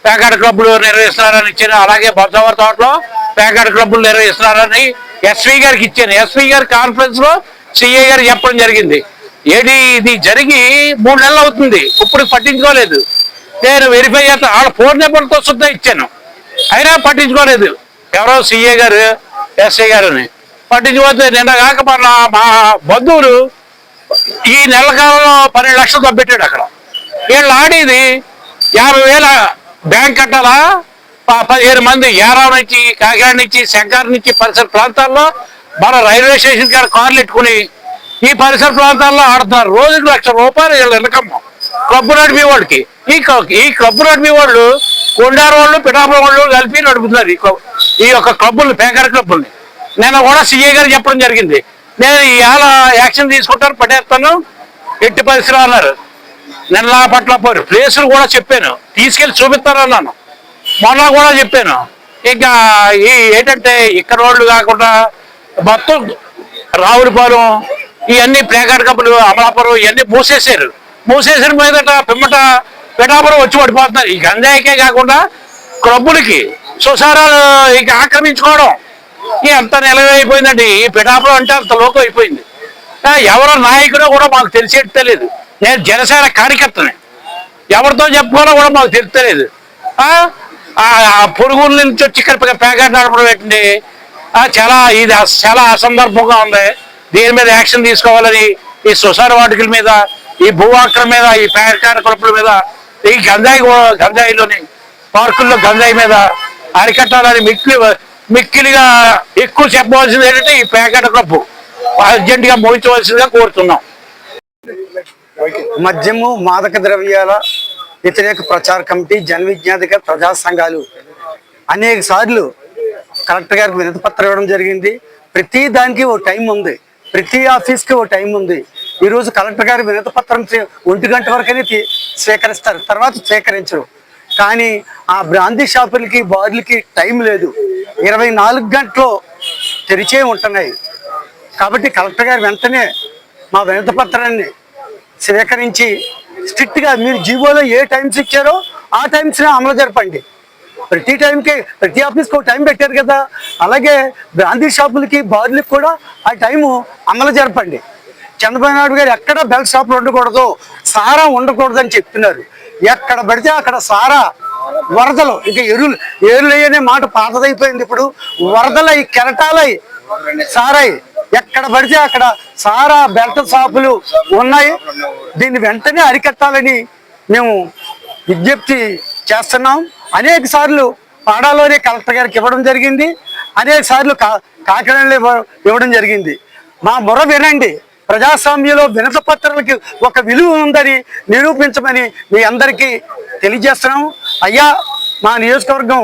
పేకాట క్లబ్లు నిర్వహిస్తున్నారని ఇచ్చాను. అలాగే బొద్దవర తోటలో పేకాట క్లబ్లు నిర్వహిస్తున్నారని ఎస్పీ గారికి ఇచ్చాను. ఎస్పీ గారి కాన్ఫరెన్స్ లో సిఐ గారు చెప్పడం జరిగింది. ఇది జరిగి 3 నెలలు అవుతుంది. ఇప్పుడు పట్టించుకోలేదు. నేను వెరిఫై చేస్తా వాళ్ళ ఫోన్ నెంబర్తో సుద్ధా ఇచ్చాను. అయినా పట్టించుకోలేదు. ఎవరో సిఐ గారు ఎస్ఐ గారుని పట్టించుకోతే నిన్న కాక మా బంధువులు ఈ నెల కాలంలో 12 లక్షలు తప్పెట్టాడు. అక్కడ వీళ్ళు ఆడేది 50,000 బ్యాంక్ కట్టాలా. 17 మంది యారావు నుంచి, కాకినాడ నుంచి, శంకర్ నుంచి పరిసర ప్రాంతాల్లో మన రైల్వే స్టేషన్ కాడ కార్లు ఎట్టుకుని ఈ పరిసర ప్రాంతాల్లో ఆడుతున్నారు. రోజుకి ₹1,00,000 వీళ్ళు వెనకమ్మ క్లబ్ నడిపే వాళ్ళకి. ఈ క్లబ్ నడిపే వాళ్ళు కొండారు వాళ్ళు, పిఠాపురం వాళ్ళు కలిపి నడుపుతున్నారు ఈ యొక్క క్లబ్బుల్ని, పేకాట క్లబ్బుల్ని. నిన్న కూడా సిఐ గారు చెప్పడం జరిగింది. నేను ఇవాళ యాక్షన్ తీసుకుంటాను, పట్టేస్తాను, ఎట్టి పరిస్థితులు అన్నారు. నిన్న పట్ల ప్లేసులు కూడా చెప్పాను, తీసుకెళ్లి చూపిస్తానన్నాను. మొన్న కూడా చెప్పాను. ఇంకా ఏంటంటే ఇక్కడ వాళ్ళు కాకుండా మొత్తం రావులపాలెం ఇవన్నీ పేకాట క్లబ్బులు, అమలాపురం ఇవన్నీ మూసేసిన మీదట పిమ్మట పిఠాపురం వచ్చి పడిపోతున్నారు. ఈ గంజాయికే కాకుండా క్లబ్బులకి సుసారాలు ఇక ఆక్రమించుకోవడం ఎంత నిలవైపోయిందండి. ఈ పిఠాపురం అంటే అంత లోకం అయిపోయింది. ఎవరో నాయకుడో కూడా మాకు తెలిసేది. నేను జనసేన కార్యకర్తని, ఎవరితో చెప్పుకోవాలో కూడా మాకు తెలుస్తలేదు. పొరుగుల నుంచి వచ్చి ఇక్కడ పేకాట నడపడం ఏంటండి. ఇది చాలా అసందర్భంగా ఉంది. దీని మీద యాక్షన్ తీసుకోవాలని ఈ సొసైటీ వాటికల మీద, ఈ భూ ఆక్రమణ మీద, ఈ పేకాట క్లబ్బుల మీద, ఈ గంజాయిలోని పార్కుల్లో గంజాయి మీద అరికట్టాలని మిక్కిలిగా ఎక్కువ చెప్పవలసింది ఏంటంటే ఈ పేకాట క్లబ్బు అర్జెంటుగా మోయించవలసిందిగా కోరుతున్నాం. మద్యము, మాదక ద్రవ్యాల వ్యతిరేక ప్రచార కమిటీ, జన విజ్ఞాతిక ప్రజా సంఘాలు అనేక సార్లు కలెక్టర్ గారికి వినతి పత్రం ఇవ్వడం జరిగింది. ప్రతి దానికి ఓ టైం ఉంది, ప్రతి ఆఫీస్కి ఓ టైం ఉంది. ఈరోజు కలెక్టర్ గారి వినతి పత్రం 1 గంట వరకనే స్వీకరిస్తారు, తర్వాత స్వీకరించరు. కానీ ఆ బ్రాందీ షాపులకి బార్లకి టైం లేదు, 24 గంటలు తెరిచే ఉంటున్నాయి. కాబట్టి కలెక్టర్ గారు వెంటనే మా వినతి పత్రాన్ని స్వీకరించి స్ట్రిక్ట్గా మీరు జీవోలో ఏ టైమ్స్ ఇచ్చారో ఆ టైమ్స్ని అమలు జరపండి. ప్రతి టైంకి ప్రతి ఆఫీస్కి ఒక టైం పెట్టారు కదా, అలాగే బ్రాందీ షాపులకి బార్లకి కూడా ఆ టైము అమలు జరపండి. చంద్రబాబు నాయుడు గారు ఎక్కడ బెల్ట్ షాపులు ఉండకూడదు, సారా ఉండకూడదు అని చెప్తున్నారు. ఎక్కడ పడితే అక్కడ సారా, వరదలు, ఇంకా ఏరులు అనే మాట పాతదైపోయింది. ఇప్పుడు వరదలై, కెరటాలై, సారాయి, ఎక్కడ పడితే అక్కడ సారా బెల్ట్ షాపులు ఉన్నాయి. దీన్ని వెంటనే అరికట్టాలని మేము విజ్ఞప్తి చేస్తున్నాం. అనేక సార్లు పాడాలోనే కలెక్టర్ గారికి ఇవ్వడం జరిగింది, అనేక సార్లు కాకినాడలో ఇవ్వడం జరిగింది. మా మొర వినండి. ప్రజాస్వామ్యంలో వినతి పత్రాలకి ఒక విలువ ఉందని నిరూపించమని మీ అందరికీ తెలియజేస్తున్నాం. అయ్యా, మా నియోజకవర్గం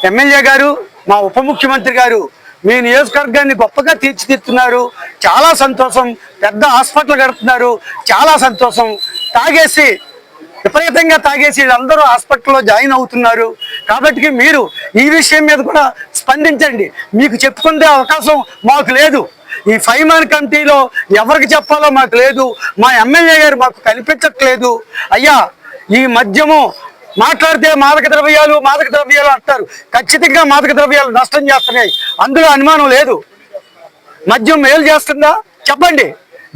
ఎమ్మెల్యే గారు, మా ఉప ముఖ్యమంత్రి గారు మీ నియోజకవర్గాన్ని గొప్పగా తీర్చిదిద్దుతున్నారు. చాలా సంతోషం. పెద్ద హాస్పిటల్ కడుతున్నారు, చాలా సంతోషం. విపరీతంగా తాగేసి అందరూ హాస్పిటల్లో జాయిన్ అవుతున్నారు. కాబట్టి మీరు ఈ విషయం మీద కూడా స్పందించండి. మీకు చెప్పుకునే అవకాశం మాకు లేదు. ఈ 5 man కమిటీలో ఎవరికి చెప్పాలో మాకు లేదు. మా ఎమ్మెల్యే గారు మాకు కనిపించట్లేదు. అయ్యా, ఈ మద్యము మాట్లాడితే మాదక ద్రవ్యాలు అంటారు. ఖచ్చితంగా మాదక ద్రవ్యాలు నష్టం చేస్తున్నాయి, అందులో అనుమానం లేదు. మద్యం మేలు చేస్తుందా చెప్పండి.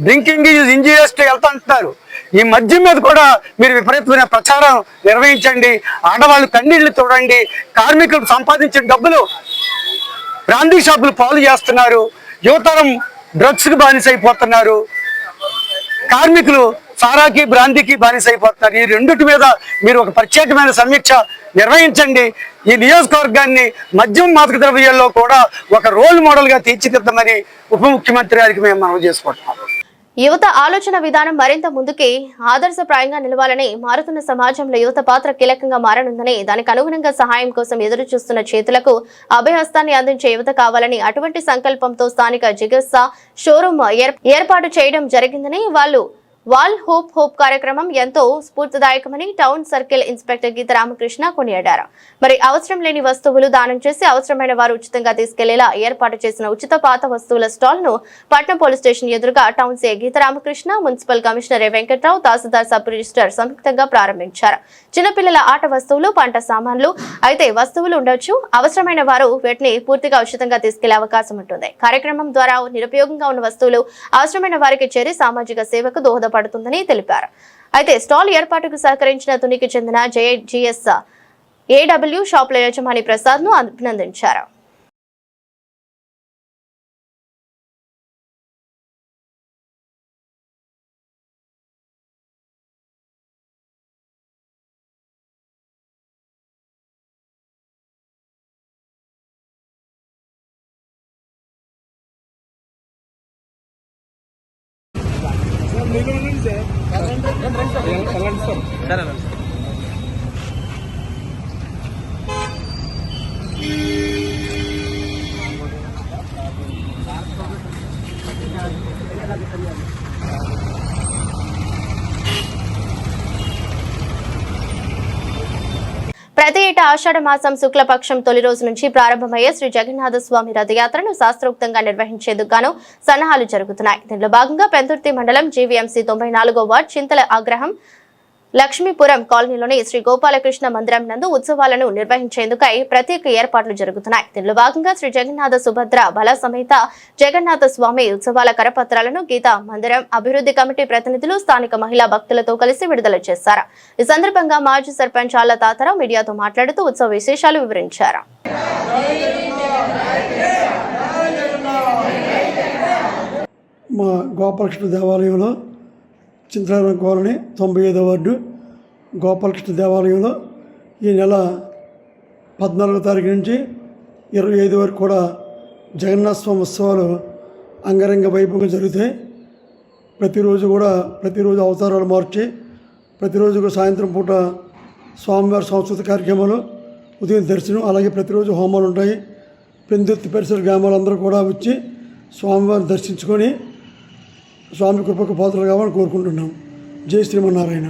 Drinking is injurious to health అంటున్నారు. ఈ మద్యం మీద కూడా మీరు విపరీతమైన ప్రచారం నిర్వహించండి. ఆడవాళ్ళు కన్నీళ్లు చూడండి. కార్మికులు సంపాదించిన డబ్బులు బ్రాందీ షాపులు పాలు చేస్తున్నారు. యువతరం డ్రగ్స్కి బానిసైపోతున్నారు. కార్మికులు సారాకి, బ్రాందీకి బానిసైపోతున్నారు. ఈ రెండిటి మీద మీరు ఒక ప్రత్యేకమైన సమీక్ష నిర్వహించండి. ఈ నియోజకవర్గాన్ని మద్యం మాదక ద్రవ్యాల్లో కూడా ఒక రోల్ మోడల్గా తీర్చిదిద్దమని ఉప ముఖ్యమంత్రి గారికి మేము మనవి చేసుకుంటున్నాం. యువత ఆలోచన విధానం మరింత ముందుకి ఆదర్శప్రాయంగా నిలవాలని, మారుతున్న సమాజంలో యువత పాత్ర కీలకంగా మారనుందని, దానికి అనుగుణంగా సహాయం కోసం ఎదురు చూస్తున్న చేతులకు అభయహస్తాన్ని అందించే యువత కావాలని, అటువంటి సంకల్పంతో స్థానిక జిగిత్స షోరూమ్ ఏర్పాటు చేయడం జరిగిందని, వాల్ హోప్ కార్యక్రమం ఎంతో స్ఫూర్తిదాయకమని టౌన్ సర్కిల్ ఇన్స్పెక్టర్ గీత రామకృష్ణ కొనియాడారు. మరి అవసరం లేని వస్తువులు దానం చేసి అవసరమైన వారు ఉచితంగా తీసుకెళ్లేలా ఏర్పాటు చేసిన ఉచిత పాత వస్తువుల స్టాల్ ను పట్నం పోలీస్ స్టేషన్ ఎదురుగా టౌన్ సీఐ గీత రామకృష్ణ, మున్సిపల్ కమిషనర్ వెంకట్రావు, తహసీల్దార్ సబ్ రిజిస్టర్ సంయుక్తంగా ప్రారంభించారు. చిన్నపిల్లల ఆట వస్తువులు, పంట సామాన్లు అయితే వస్తువులు ఉండొచ్చు. అవసరమైన వారు వీటిని పూర్తిగా ఉచితంగా తీసుకెళ్లే అవకాశం ఉంటుంది. కార్యక్రమం ద్వారా నిరుపయోగంగా ఉన్న వస్తువులు అవసరమైన వారికి చేరి సామాజిక సేవకు దోహదపడుతుందని తెలిపారు. అయితే స్టాల్ ఏర్పాటుకు సహకరించిన తునికి చెందిన JGS AW షాపుల యజమాని ప్రసాద్ ను అభినందించారు. ప్రతి ఏటా ఆషాఢ మాసం శుక్లపక్షం తొలి రోజు నుంచి ప్రారంభమయ్యే శ్రీ జగన్నాథ స్వామి రథయాత్రను శాస్త్రోక్తంగా నిర్వహించేందుకు గాను సన్నాహాలు జరుగుతున్నాయి. దీనిలో భాగంగా పెందుర్తి మండలం GVMC 94వ వార్డ్ చింతల ఆగ్రహం లక్ష్మీపురం కాలనీలోని శ్రీ గోపాలకృష్ణ మందిరం నందు ఉత్సవాలను నిర్వహించేందుకై ప్రత్యేక ఏర్పాట్లు జరుగుతున్నాయి. దీనిలో భాగంగా శ్రీ జగన్నాథ సుభద్ర బల సమేత జగన్నాథ స్వామి ఉత్సవాల కరపత్రాలను గీతా మందిరం అభివృద్ధి కమిటీ ప్రతినిధులు స్థానిక మహిళా భక్తులతో కలిసి విడుదల చేశారు. ఈ సందర్భంగా మాజీ సర్పంచ్ ఆళ్ల తాతారావు మీడియాతో మాట్లాడుతూ ఉత్సవ విశేషాలు వివరించారు. మా గోపాలకృష్ణ దేవాలయంలో చింతల కాలనీ 95వ వార్డు గోపాలకృష్ణ దేవాలయంలో ఈ నెల 14వ తారీఖు నుంచి 25 వరకు కూడా జగన్నాథ స్వామి ఉత్సవాలు అంగరంగ వైభవంగా జరుగుతాయి. ప్రతిరోజు అవతారాలు మార్చి ప్రతిరోజు సాయంత్రం పూట స్వామివారి సాంస్కృతిక కార్యక్రమాలు, ఉదయం దర్శనం, అలాగే ప్రతిరోజు హోమాలు ఉంటాయి. పెందుర్తి పరిసర గ్రామాలందరూ కూడా వచ్చి స్వామివారిని దర్శించుకొని స్వామి కృపకు పాత్రలు కావాలని కోరుకుంటున్నాం. జై శ్రీమన్నారాయణ.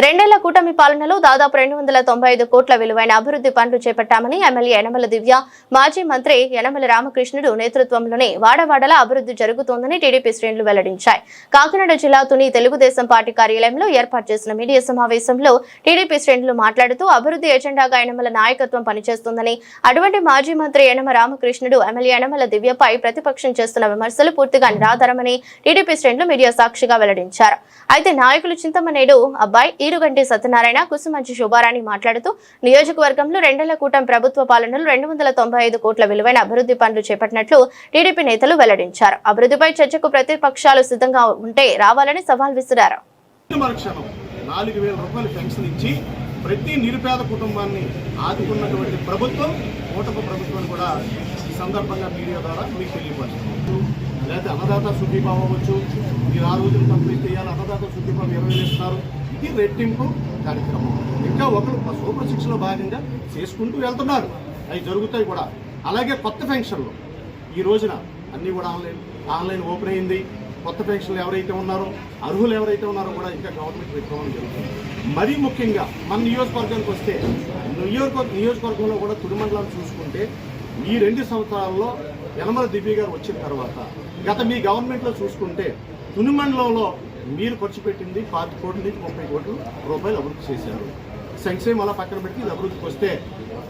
రెండేళ్ల కూటమి పాలనలో దాదాపు 295 కోట్ల విలువైన అభివృద్ధి పనులు చేపట్టామని ఎమ్మెల్యే యనమల దివ్య, మాజీ మంత్రి యనమల రామకృష్ణుడు నేతృత్వంలోనే వాడవాడల అభివృద్ధి జరుగుతోందని టీడీపీ శ్రేణులు వెల్లడించాయి. కాకినాడ జిల్లా తుని తెలుగుదేశం పార్టీ కార్యాలయంలో ఏర్పాటు చేసిన మీడియా సమావేశంలో టీడీపీ శ్రేణులు మాట్లాడుతూ అభివృద్ధి ఎజెండాగా యనమల నాయకత్వం పనిచేస్తుందని, అటువంటి మాజీ మంత్రి యనమ రామకృష్ణుడు ఎమ్మెల్యే యనమల దివ్యపై ప్రతిపక్షం చేస్తున్న విమర్శలు పూర్తిగా నిరాధారమని టీడీపీ శ్రేణులు మీడియా సాక్షిగా వెల్లడించారు. అయితే నాయకులు చింతమనేడు అబ్బాయి ఈరుగంటి సత్యనారాయణ, కుసుమంచి శోభారాణి మాట్లాడుతూ నియోజకవర్గంలో రెండేళ్ల కూటమి ప్రభుత్వ పాలనలో 295 కోట్ల విలువైన అభివృద్ధి పనులు చేపట్టినట్లు టీడీపీ నేతలు వెల్లడించారు. అభివృద్ధిపై చర్చకు ప్రతిపక్షాలు సిద్ధంగా ఉంటే రావాలని సవాల్ విసిరారు. 4,000 రూపాయలు పెన్షన్ ఇచ్చి ప్రతి నిరుపేద కుటుంబాన్ని ఆదుకున్నటువంటి ప్రభుత్వం కూటమి ప్రభుత్వం కూడా ఈ సందర్భంగా మీడియా ద్వారా మీకు తెలియపరుస్తున్నాం. లేదా అన్నదాత సుఖీభావం అవ్వచ్చు, మీరు ఆ రోజులు కంప్లీట్ చేయాలి, అన్నదాత సుఖీభావం 20 ఇస్తారు. ఇది రెట్టింపు కార్యక్రమం. ఇంకా ఒకరు సూపర్ శిక్షలో భాగంగా చేసుకుంటూ వెళ్తున్నారు, అవి జరుగుతాయి కూడా. అలాగే కొత్త పెన్షన్లు ఈ రోజున అన్నీ కూడా ఆన్లైన్ ఓపెన్ అయింది. కొత్త పెన్షన్లు ఎవరైతే ఉన్నారో, అర్హులు ఎవరైతే ఉన్నారో కూడా ఇంకా గవర్నమెంట్ పెట్టుకోవడం జరుగుతుంది. మరీ ముఖ్యంగా మన నియోజకవర్గానికి వస్తే నియోజకవర్గంలో కూడా తుడి మండలాన్ని చూసుకుంటే ఈ 2 సంవత్సరాల్లో యనమల దివ్య గారు వచ్చిన తర్వాత గత మీ గవర్నమెంట్లో చూసుకుంటే తుని మండలంలో మీరు ఖర్చు పెట్టింది 10 కోట్ల నుంచి 30 కోట్ల రూపాయలు అభివృద్ధి చేశారు. సంక్షేమం అలా పక్కన పెట్టి ఇది అభివృద్ధికి వస్తే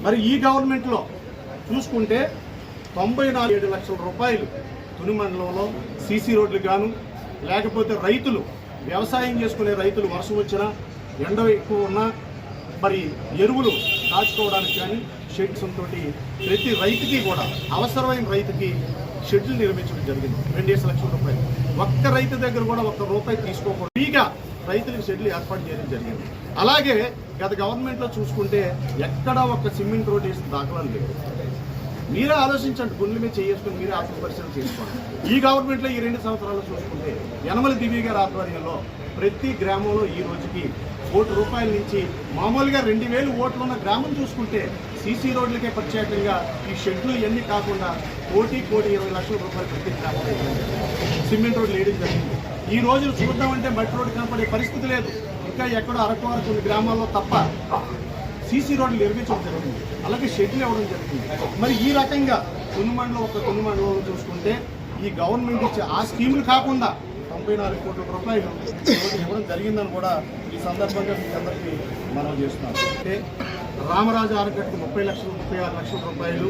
మరి ఈ గవర్నమెంట్లో చూసుకుంటే 94 లక్షల రూపాయలు తుని మండలంలో సీసీ రోడ్లు గాను, లేకపోతే రైతులు వ్యవసాయం చేసుకునే రైతులు వర్షం వచ్చినా ఎండ ఎక్కువ ఉన్నా మరి ఎరువులు దాచుకోవడానికి కానీ షెడ్స్ తోటి ప్రతి రైతుకి కూడా అవసరమైన రైతుకి షెడ్లు నిర్మించడం జరిగింది. 2 లక్షల రూపాయలు. ఒక్క రైతు దగ్గర కూడా ₹1 తీసుకోకుండా ఫ్రీగా రైతులకు షెడ్లు ఏర్పాటు చేయడం జరిగింది. అలాగే గత గవర్నమెంట్లో చూసుకుంటే ఎక్కడా ఒక్క సిమెంట్ రోడ్ వేసిన దాఖలాలు లేవు. మీరే ఆలోచించండి, గుండెల మీద చేసుకుని మీరే ఆత్మపరిశీలన చేసుకోండి. ఈ గవర్నమెంట్లో ఈ 2 సంవత్సరాలు చూసుకుంటే యనమల దివ్య గారి ఆధ్వర్యంలో ప్రతి గ్రామంలో ఈ రోజుకి ₹1 నుంచి మామూలుగా 2,000 ఓట్లు ఉన్న గ్రామం చూసుకుంటే సీసీ రోడ్లకే ప్రత్యేకంగా ఈ షెడ్లు ఇవన్నీ కాకుండా ₹1,20 లక్షల ప్రతి గ్రామంలో సిమెంట్ రోడ్లు వేయడం జరిగింది. ఈ రోజులు చూద్దామంటే మట్టి రోడ్డు కనపడే పరిస్థితి లేదు. ఇంకా ఎక్కడో అరకువారు కొన్ని గ్రామాల్లో తప్ప సీసీ రోడ్లు నిర్మించడం జరిగింది. అలాగే షెడ్లు ఇవ్వడం జరిగింది. మరి ఈ రకంగా తుని మండలంలో చూసుకుంటే ఈ గవర్నమెంట్ ఇచ్చే ఆ స్కీములు కాకుండా 94 కోట్ల రూపాయలు ఇవ్వడం జరిగిందని కూడా ఈ సందర్భంగా మీకు అందరికీ మనం చేస్తున్నాం. అంటే రామరాజు ఆనకట్టుకు 36 లక్షల రూపాయలు,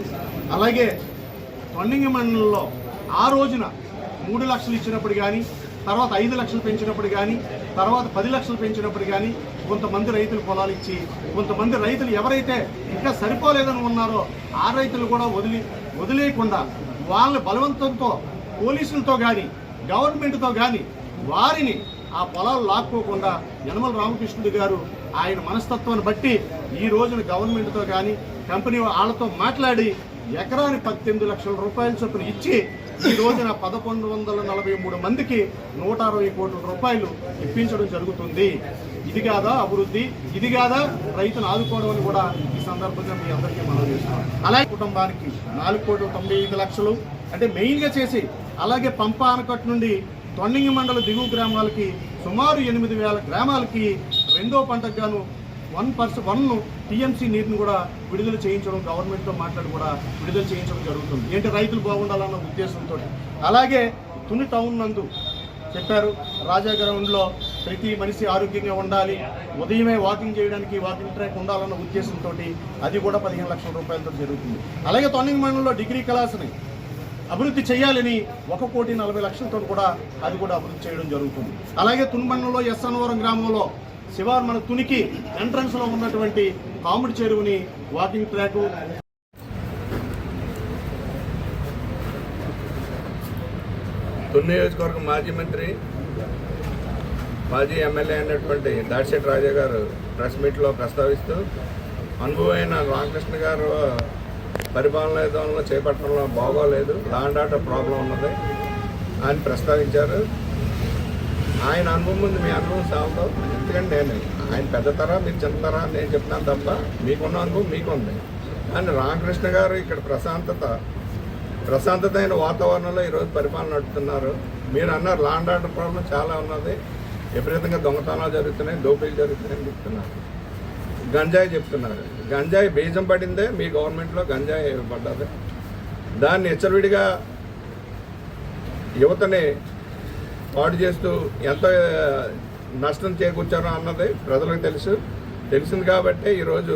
అలాగే తొండంగి మండలంలో ఆ రోజున 3 లక్షలు ఇచ్చినప్పుడు కానీ, తర్వాత 5 లక్షలు పెంచినప్పుడు కానీ, తర్వాత 10 లక్షలు పెంచినప్పుడు కానీ కొంతమంది రైతులు పొలాలు ఇచ్చి, కొంతమంది రైతులు ఎవరైతే ఇంకా సరిపోలేదని ఉన్నారో ఆ రైతులు కూడా వదిలేయకుండా వాళ్ళ బలవంతంతో పోలీసులతో కానీ గవర్నమెంట్తో కానీ వారిని ఆ పొలాలు లాక్కోకుండా యనమల రామకృష్ణుడు గారు ఆయన మనస్తత్వాన్ని బట్టి ఈ రోజున గవర్నమెంట్తో కానీ కంపెనీ వాళ్ళతో మాట్లాడి ఎకరానికి 18 లక్షల రూపాయల చొప్పున ఇచ్చి ఈ రోజున 1143 మందికి 160 కోట్ల రూపాయలు ఇప్పించడం జరుగుతుంది. ఇది కాదా అభివృద్ధి? ఇది కాదా రైతును ఆదుకోవడం అని కూడా ఈ సందర్భంగా మీ అందరికీ మనం చేస్తున్నాం. అలాగే కుటుంబానికి 4,95 లక్షలు అంటే మెయిన్గా చేసి, అలాగే పంప ఆనకట్టు నుండి తొండంగి మండల దిగువ గ్రామాలకి సుమారు 8,000 గ్రామాలకి రెండో పంటకు గాను 1 టీఎంసీ నీటిని కూడా విడుదల చేయించడం, గవర్నమెంట్తో మాట్లాడి కూడా విడుదల చేయించడం జరుగుతుంది. ఏంటి రైతులు బాగుండాలన్న ఉద్దేశంతో. అలాగే తుని టౌన్ నందు చెప్పారు, రాజా గ్రౌండ్లో ప్రతి మనిషి ఆరోగ్యంగా ఉండాలి, ఉదయమే వాకింగ్ చేయడానికి వాకింగ్ ట్రాక్ ఉండాలన్న ఉద్దేశంతో అది కూడా 15 లక్షల రూపాయలతో జరుగుతుంది. అలాగే తొండంగి మండలంలో డిగ్రీ కళాశాలని అభివృద్ధి చేయాలని 1,40 లక్షలతో కూడా అది కూడా అభివృద్ధి చేయడం జరుగుతుంది. అలాగే తుని మండలంలో ఎస్ఎన్వరం గ్రామంలో శివారు మన తునికి ఎంట్రన్స్లో ఉన్నటువంటి కాముడి చెరువుని వాకింగ్ ట్రాకు, తుని నియోజకవర్గం మాజీ మంత్రి మాజీ ఎమ్మెల్యే అయినటువంటి దాడిశెట్టి రాజా గారు ప్రెస్ మీట్లో ప్రస్తావిస్తూ అనుభవమైన రామకృష్ణ గారు పరిపాలన విధానంలో చేపట్టడంలో బాగోలేదు, ల్యాండ్ ఆర్డర్ ప్రాబ్లం ఉన్నది అని ప్రస్తావించారు. ఆయన అనుభవం ముందు మీ అనుభవం సాగుతో, ఎందుకంటే ఆయన పెద్ద తర మీరు చిన్న తర నేను చెప్తాను తప్ప మీకున్న అనుభవం మీకుంది. అని రామకృష్ణ గారు ఇక్కడ ప్రశాంతతమైన వాతావరణంలో ఈరోజు పరిపాలన నడుపుతున్నారు. మీరు అన్నారు ల్యాండ్ ఆర్డర్ ప్రాబ్లం చాలా ఉన్నది, విపరీతంగా దొంగతనాలు జరుగుతున్నాయి, దోపిడీలు జరుగుతున్నాయని చెప్తున్నారు. గంజాయి చెప్తున్నారు. గంజాయి బీజం పడిందే మీ గవర్నమెంట్లో గంజాయి పడ్డది. దాన్ని హెచ్చరిడిగా యువతని పాడు చేస్తూ ఎంత నష్టం చేకూర్చారో అన్నది ప్రజలకు తెలిసింది కాబట్టి ఈరోజు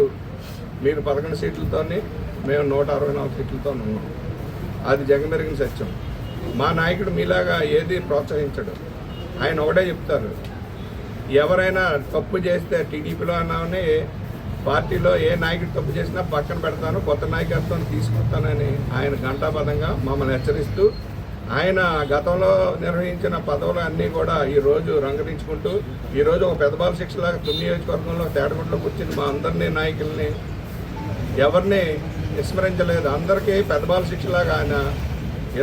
మీరు 11 సీట్లతోని మేము 164 సీట్లతో ఉన్నాం. అది జగమెరిగిన సత్యం. మా నాయకుడు మీలాగా ఏది ప్రోత్సహించడు. ఆయన ఒకటే చెప్తారు, ఎవరైనా తప్పు చేస్తే టీడీపీలో అన్నామని పార్టీలో ఏ నాయకుడు తప్పు చేసినా పక్కన పెడతాను, కొత్త నాయకత్వం తీసుకుంటానని ఆయన ఘంటాబద్ధంగా మమ్మల్ని హెచ్చరిస్తూ ఆయన గతంలో నిర్వహించిన పదవులు అన్నీ కూడా ఈరోజు రంగరించుకుంటూ ఈరోజు ఒక పెద్దబాల శిక్షలాగా తుని నియోజకవర్గంలో తేడగుంటలో కూర్చుని మా అందరినీ నాయకుల్ని ఎవరిని విస్మరించలేదు. అందరికీ పెద్దబాల శిక్షలాగా ఆయన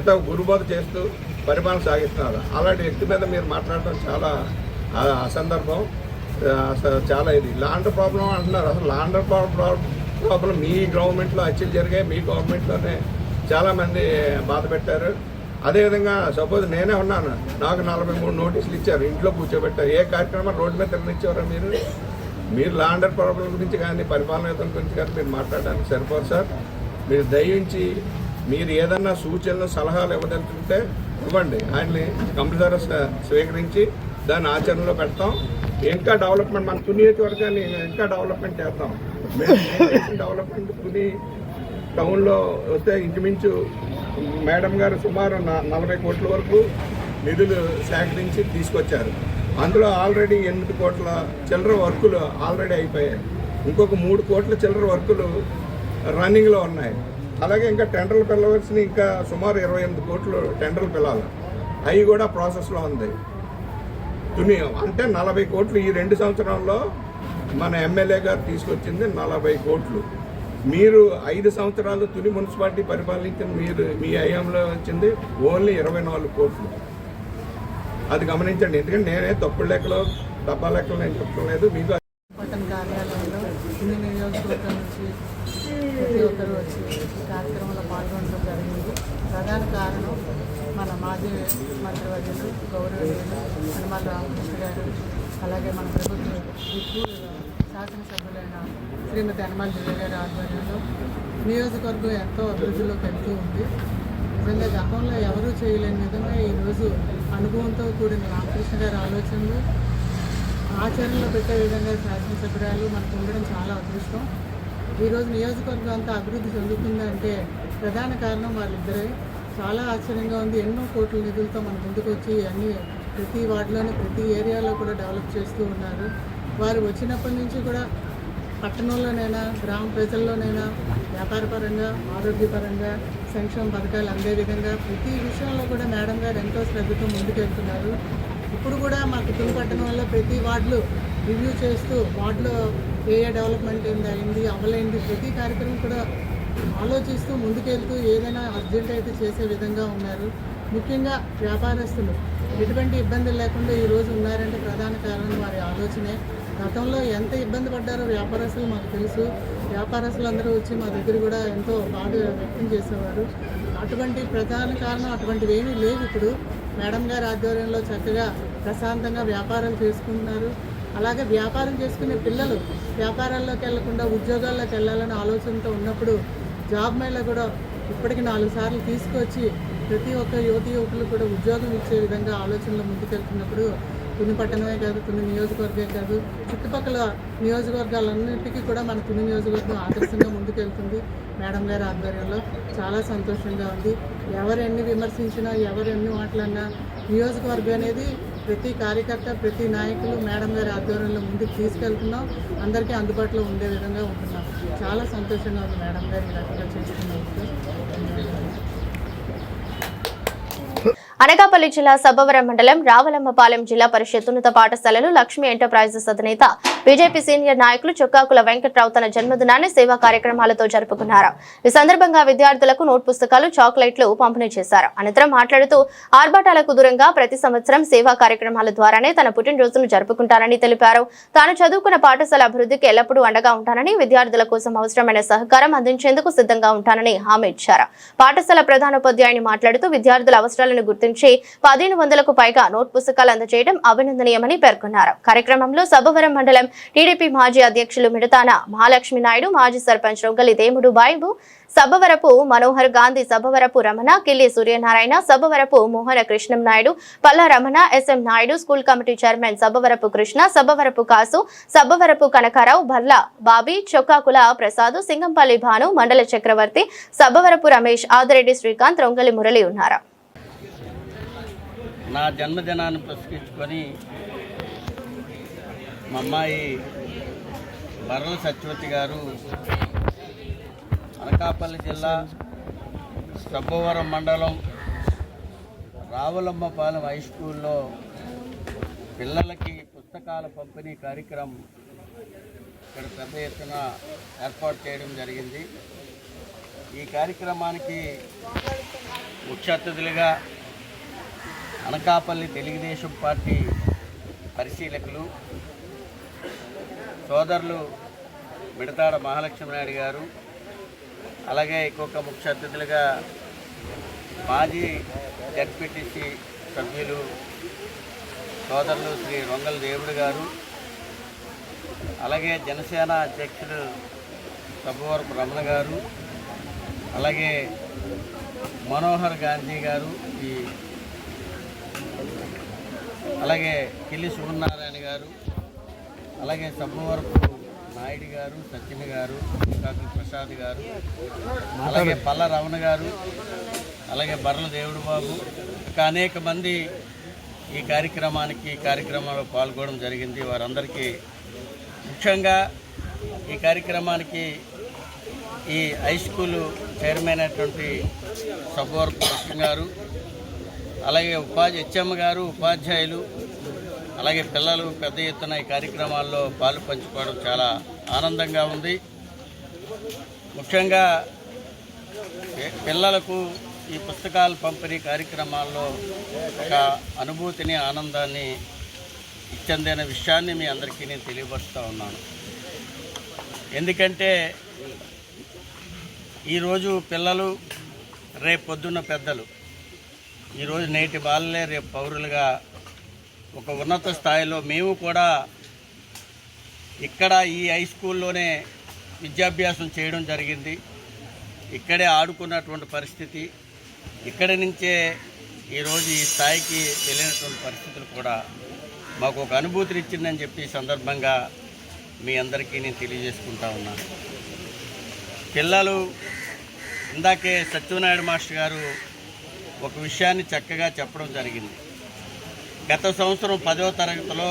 ఏదో గురుబోధ చేస్తూ పరిపాలన సాగిస్తున్నారు. అలాంటి వ్యక్తి మీద మీరు మాట్లాడటం చాలా అసందర్భం, చాలా ఇది. ల్యాండ్ ప్రాబ్లం అంటున్నారు. అసలు ల్యాండ్ ప్రాబ్లం మీ గవర్నమెంట్లో హత్యలు జరిగాయి, మీ గవర్నమెంట్లోనే చాలామంది బాధ పెట్టారు. అదేవిధంగా సపోజ్ నేనే ఉన్నాను, నాకు 43 నోటీసులు ఇచ్చారు, ఇంట్లో కూర్చోబెట్టారు. ఏ కార్యక్రమం రోడ్డు మీద తిరగనిచ్చారా మీరు ల్యాండ్ ప్రాబ్లం గురించి కానీ పరిపాలన గురించి కానీ మీరు మాట్లాడడానికి సరిపోదు సార్. మీరు దయించి మీరు ఏదన్నా సూచనలు సలహాలు ఇవ్వదలుచుకుంటే ఇవ్వండి, ఆయన్ని కంపల్సరీ స్వీకరించి దాన్ని ఆచరణలో పెడతాం. ఇంకా డెవలప్మెంట్ మన తుని నియోజకవర్గాన్ని ఇంకా డెవలప్మెంట్ చేస్తాం. డెవలప్మెంట్ తుని టౌన్లో వస్తే ఇంచుమించు మేడం గారు సుమారు 40 కోట్ల వరకు నిధులు సేకరించి తీసుకొచ్చారు. అందులో ఆల్రెడీ 8 కోట్ల చిల్లర వర్కులు ఆల్రెడీ అయిపోయాయి. ఇంకొక 3 కోట్ల చిల్లర వర్కులు రన్నింగ్లో ఉన్నాయి. అలాగే ఇంకా టెండర్లు పిలవలసిన ఇంకా సుమారు 28 కోట్లు టెండర్లు పిలాలి, అవి కూడా ప్రాసెస్లో ఉంది. తుని అంటే 40 కోట్లు ఈ 2 సంవత్సరాల్లో మన ఎమ్మెల్యే గారు తీసుకొచ్చింది 40 కోట్లు. మీరు 5 సంవత్సరాలు తుని మున్సిపాలిటీ పరిపాలించిన మీ హయాంలో వచ్చింది ఓన్లీ 24 కోట్లు. అది గమనించండి. ఎందుకంటే నేనే తప్పుడు లెక్కలు డబ్బా లెక్కలు నేను చెప్పలేదు. మీకు పట్టణ కార్యాలయంలో తుని నియోజకవర్గం నుంచి ప్రతి ఒక్కరూ వచ్చి ఈ కార్యక్రమంలో పాల్గొనడం జరిగింది. ప్రధాన కారణం మన మాజీ మంత్రివర్యులు గౌరవనీయులు యనమల రామకృష్ణ గారు, అలాగే మన ప్రభుత్వ శాసనసభ్యులైన శ్రీమతి యనమల దివ్య గారి ఆధ్వర్యంలో నియోజకవర్గం ఎంతో అభివృద్ధిలోకి వెళ్తూ ఉంది. నిజంగా గతంలో ఎవరూ చేయలేని విధంగా ఈరోజు అనుభవంతో కూడిన రామకృష్ణ గారి ఆలోచనలు ఆచరణలో పెట్టే విధంగా శాసనసభ్యురాలు మనకు ఉండడం చాలా అదృష్టం. ఈరోజు నియోజకవర్గం అంతా అభివృద్ధి చెందుతుందంటే ప్రధాన కారణం వాళ్ళిద్దరే. చాలా ఆశ్చర్యంగా ఉంది. ఎన్నో కోట్ల నిధులతో మన ముందుకు వచ్చి అన్ని ప్రతి వార్డులోని ప్రతి ఏరియాలో కూడా డెవలప్ చేస్తూ ఉన్నారు. వారు వచ్చినప్పటి నుంచి కూడా పట్టణంలోనైనా గ్రామ ప్రజల్లోనైనా వ్యాపారపరంగా ఆరోగ్యపరంగా సంక్షేమ పథకాలు అందే విధంగా ప్రతి విషయంలో కూడా మేడం గారు ఎంతో శ్రద్ధతో ముందుకెళ్తున్నారు. ఇప్పుడు కూడా మాకు తుని పట్టణంలో ప్రతి వార్డులు రివ్యూ చేస్తూ వార్డులో ఏ డెవలప్మెంట్ అయింది అవ్వలేంది ప్రతి కార్యక్రమం కూడా ఆలోచిస్తూ ముందుకెళ్తూ ఏదైనా అర్జెంట్ అయితే చేసే విధంగా ఉన్నారు. ముఖ్యంగా వ్యాపారస్తులు ఎటువంటి ఇబ్బందులు లేకుండా ఈరోజు ఉన్నారంటే ప్రధాన కారణం వారి ఆలోచనే. గతంలో ఎంత ఇబ్బంది పడ్డారో వ్యాపారస్తులు మాకు తెలుసు. వ్యాపారస్తులందరూ వచ్చి మా దగ్గర కూడా ఎంతో బాధ వ్యక్తం చేసేవారు. అటువంటి ప్రధాన కారణం అటువంటివి ఏమీ లేవు. ఇప్పుడు మేడం గారి ఆధ్వర్యంలో చక్కగా ప్రశాంతంగా వ్యాపారాలు చేసుకుంటున్నారు. అలాగే వ్యాపారం చేసుకునే పిల్లలు వ్యాపారాల్లోకి వెళ్లకుండా ఉద్యోగాల్లోకి వెళ్ళాలని ఆలోచనతో ఉన్నప్పుడు జాబ్ మేళ కూడా ఇప్పటికి 4 సార్లు తీసుకొచ్చి ప్రతి ఒక్క యువకులు కూడా ఉద్యోగం ఇచ్చే విధంగా ఆలోచనలు ముందుకెళ్తున్నప్పుడు తుని పట్టణమే కాదు, తుని నియోజకవర్గమే కాదు, చుట్టుపక్కల నియోజకవర్గాలన్నింటికీ కూడా మన తుని నియోజకవర్గం ఆదర్శంగా ముందుకెళ్తుంది. మేడం గారి ఆధ్వర్యంలో చాలా సంతోషంగా ఉంది. ఎవరు ఎన్ని విమర్శించినా ఎవరు ఎన్ని మాట్లాడినా నియోజకవర్గం అనేది ప్రతి కార్యకర్త ప్రతి నాయకులు మేడం గారి ఆధ్వర్యంలో ముందుకు తీసుకెళ్తున్నాం. అందరికీ అందుబాటులో ఉండే విధంగా ఉంటున్నాం. చాలా సంతోషంగా ఉంది మేడం గారు ఈ రకంగా చేస్తున్నందుకు. అనకాపల్లి జిల్లా సబ్బవరం మండలం రావలమ్మపాలెం జిల్లా పరిషత్ ఉన్నత పాఠశాలలో లక్ష్మీ ఎంటర్ప్రైజెస్ అధినేత బీజేపీ సీనియర్ నాయకులు చొక్కాకుల వెంకట్రావు తన జన్మదినాన్ని సేవా కార్యక్రమాలతో జరుపుకున్నారు. ఈ సందర్భంగా విద్యార్థులకు నోట్ పుస్తకాలు, చాక్లెట్లు పంపిణీ చేశారు. అనంతరం మాట్లాడుతూ ఆర్భాటాలకు దూరంగా ప్రతి సంవత్సరం సేవా కార్యక్రమాల ద్వారానే తన పుట్టినరోజును జరుపుకుంటానని తెలిపారు. తాను చదువుకున్న పాఠశాల అభివృద్ధికి ఎల్లప్పుడూ అండగా ఉంటానని, విద్యార్థుల కోసం అవసరమైన సహకారం అందించేందుకు సిద్ధంగా ఉంటానని హామీ ఇచ్చారు. పాఠశాల ప్రధానోపాధ్యాయుని మాట్లాడుతూ విద్యార్థుల అవసరాలను గుర్తించి గుర్తించి 1500కు పైగా నోట్ పుస్తకాలు అందజేయడం అభినందనీయమని పేర్కొన్నారు. కార్యక్రమంలో సబ్బవరం మండలం టీడీపీ మాజీ అధ్యక్షులు మిడతాన మహాలక్ష్మి నాయుడు, మాజీ సర్పంచ్ రొంగలి దేముడు బాయిబు, Sabbavarapu Manohar Gandhi, Sabbavarapu Ramana, Killi Suryanarayana, Sabbavarapu Mohana Krishnam Naidu, Palla Ramana, SM Naidu, school committee chairman Sabbavarapu Krishna, Sabbavarapu Kasu, Sabbavarapu Kanakarao, Bharla Bobby, Chokkakula Prasad, Singampalli Bhanu, Mandala Chakravarthi, Sabbavarapu Ramesh, Adireddy Srikanth, Rongali Murali ఉన్నారు. నా జన్మదినాన్ని పురస్కరించుకొని మా అమ్మాయి బర్ల సత్యవతి గారు అనకాపల్లి జిల్లా సబ్బవరం మండలం రావులమ్మపాలెం హై స్కూల్లో పిల్లలకి పుస్తకాల పంపిణీ కార్యక్రమం ఇక్కడ పెద్ద ఎత్తున ఏర్పాటు చేయడం జరిగింది. ఈ కార్యక్రమానికి ముఖ్య అతిథులుగా అనకాపల్లి తెలుగుదేశం పార్టీ పరిశీలకులు సోదరులు మిడతాడ మహాలక్ష్మి నాయుడు గారు, అలాగే ఇంకొక ముఖ్య అతిథులుగా మాజీ జడ్పీటీసీ సభ్యులు సోదరులు శ్రీ రొంగల్ దేవుడు గారు, అలాగే జనసేన అధ్యక్షుడు సబ్బవరపు రమణ గారు, అలాగే మనోహర్ గాంధీ గారు, అలాగే కిల్లి సూర్యనారాయణ గారు, అలాగే సబ్బవరపు నాయుడు గారు, సత్యన్ గారు, కాకుల ప్రసాద్ గారు, అలాగే పల్ల రమణ గారు, అలాగే బర్ల దేవుడు బాబు, ఇంకా అనేక మంది ఈ కార్యక్రమంలో పాల్గొనడం జరిగింది. వారందరికీ ముఖ్యంగా ఈ కార్యక్రమానికి ఈ హై స్కూలు చైర్మన్ అయినటువంటి సబ్బవరపు కృష్ణ గారు, అలాగే హెచ్ఎం గారు, ఉపాధ్యాయులు, అలాగే పిల్లలు పెద్ద ఎత్తున ఈ కార్యక్రమాల్లో పాలు పంచుకోవడం చాలా ఆనందంగా ఉంది. ముఖ్యంగా పిల్లలకు ఈ పుస్తకాల పంపిణీ కార్యక్రమాల్లో ఒక అనుభూతిని, ఆనందాన్ని ఇచ్చందైన విషయాన్ని మీ అందరికీ నేను తెలియపరుస్తూ ఉన్నాను. ఎందుకంటే ఈరోజు పిల్లలు రేపు పొద్దున్న పెద్దలు, ఈరోజు నేటి బాలలే రేపు పౌరులుగా ఒక ఉన్నత స్థాయిలో మేము కూడా ఇక్కడ ఈ హై స్కూల్లోనే విద్యాభ్యాసం చేయడం జరిగింది. ఇక్కడే ఆడుకున్నటువంటి పరిస్థితి, ఇక్కడి నుంచే ఈరోజు ఈ స్థాయికి వెళ్ళినటువంటి పరిస్థితులు కూడా మాకు ఒక అనుభూతిని ఇచ్చిందని చెప్పి ఈ సందర్భంగా మీ అందరికీ నేను తెలియజేసుకుంటా ఉన్నాను. పిల్లలు ఇందాకే సత్యనారాయణ మాస్టర్ గారు ఒక విషయాన్ని చక్కగా చెప్పడం జరిగింది. గత సంవత్సరం 10వ తరగతిలో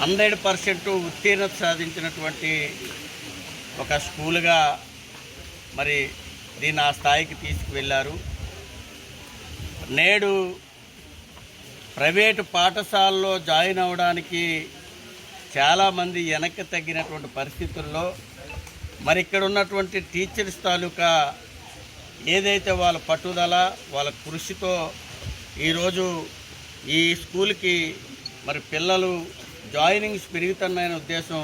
100% ఉత్తీర్ణత సాధించినటువంటి ఒక స్కూలుగా మరి దీన్ని ఆ స్థాయికి తీసుకువెళ్ళారు. నేడు ప్రైవేటు పాఠశాలలో జాయిన్ అవ్వడానికి చాలామంది వెనక్కి తగ్గినటువంటి పరిస్థితుల్లో మరి ఇక్కడ ఉన్నటువంటి టీచర్స్ తాలూకా ఏదైతే వాళ్ళ పట్టుదల, వాళ్ళ కృషితో ఈరోజు ఈ స్కూల్కి మరి పిల్లలు జాయినింగ్స్ పెరుగుతున్నాయనే ఉద్దేశం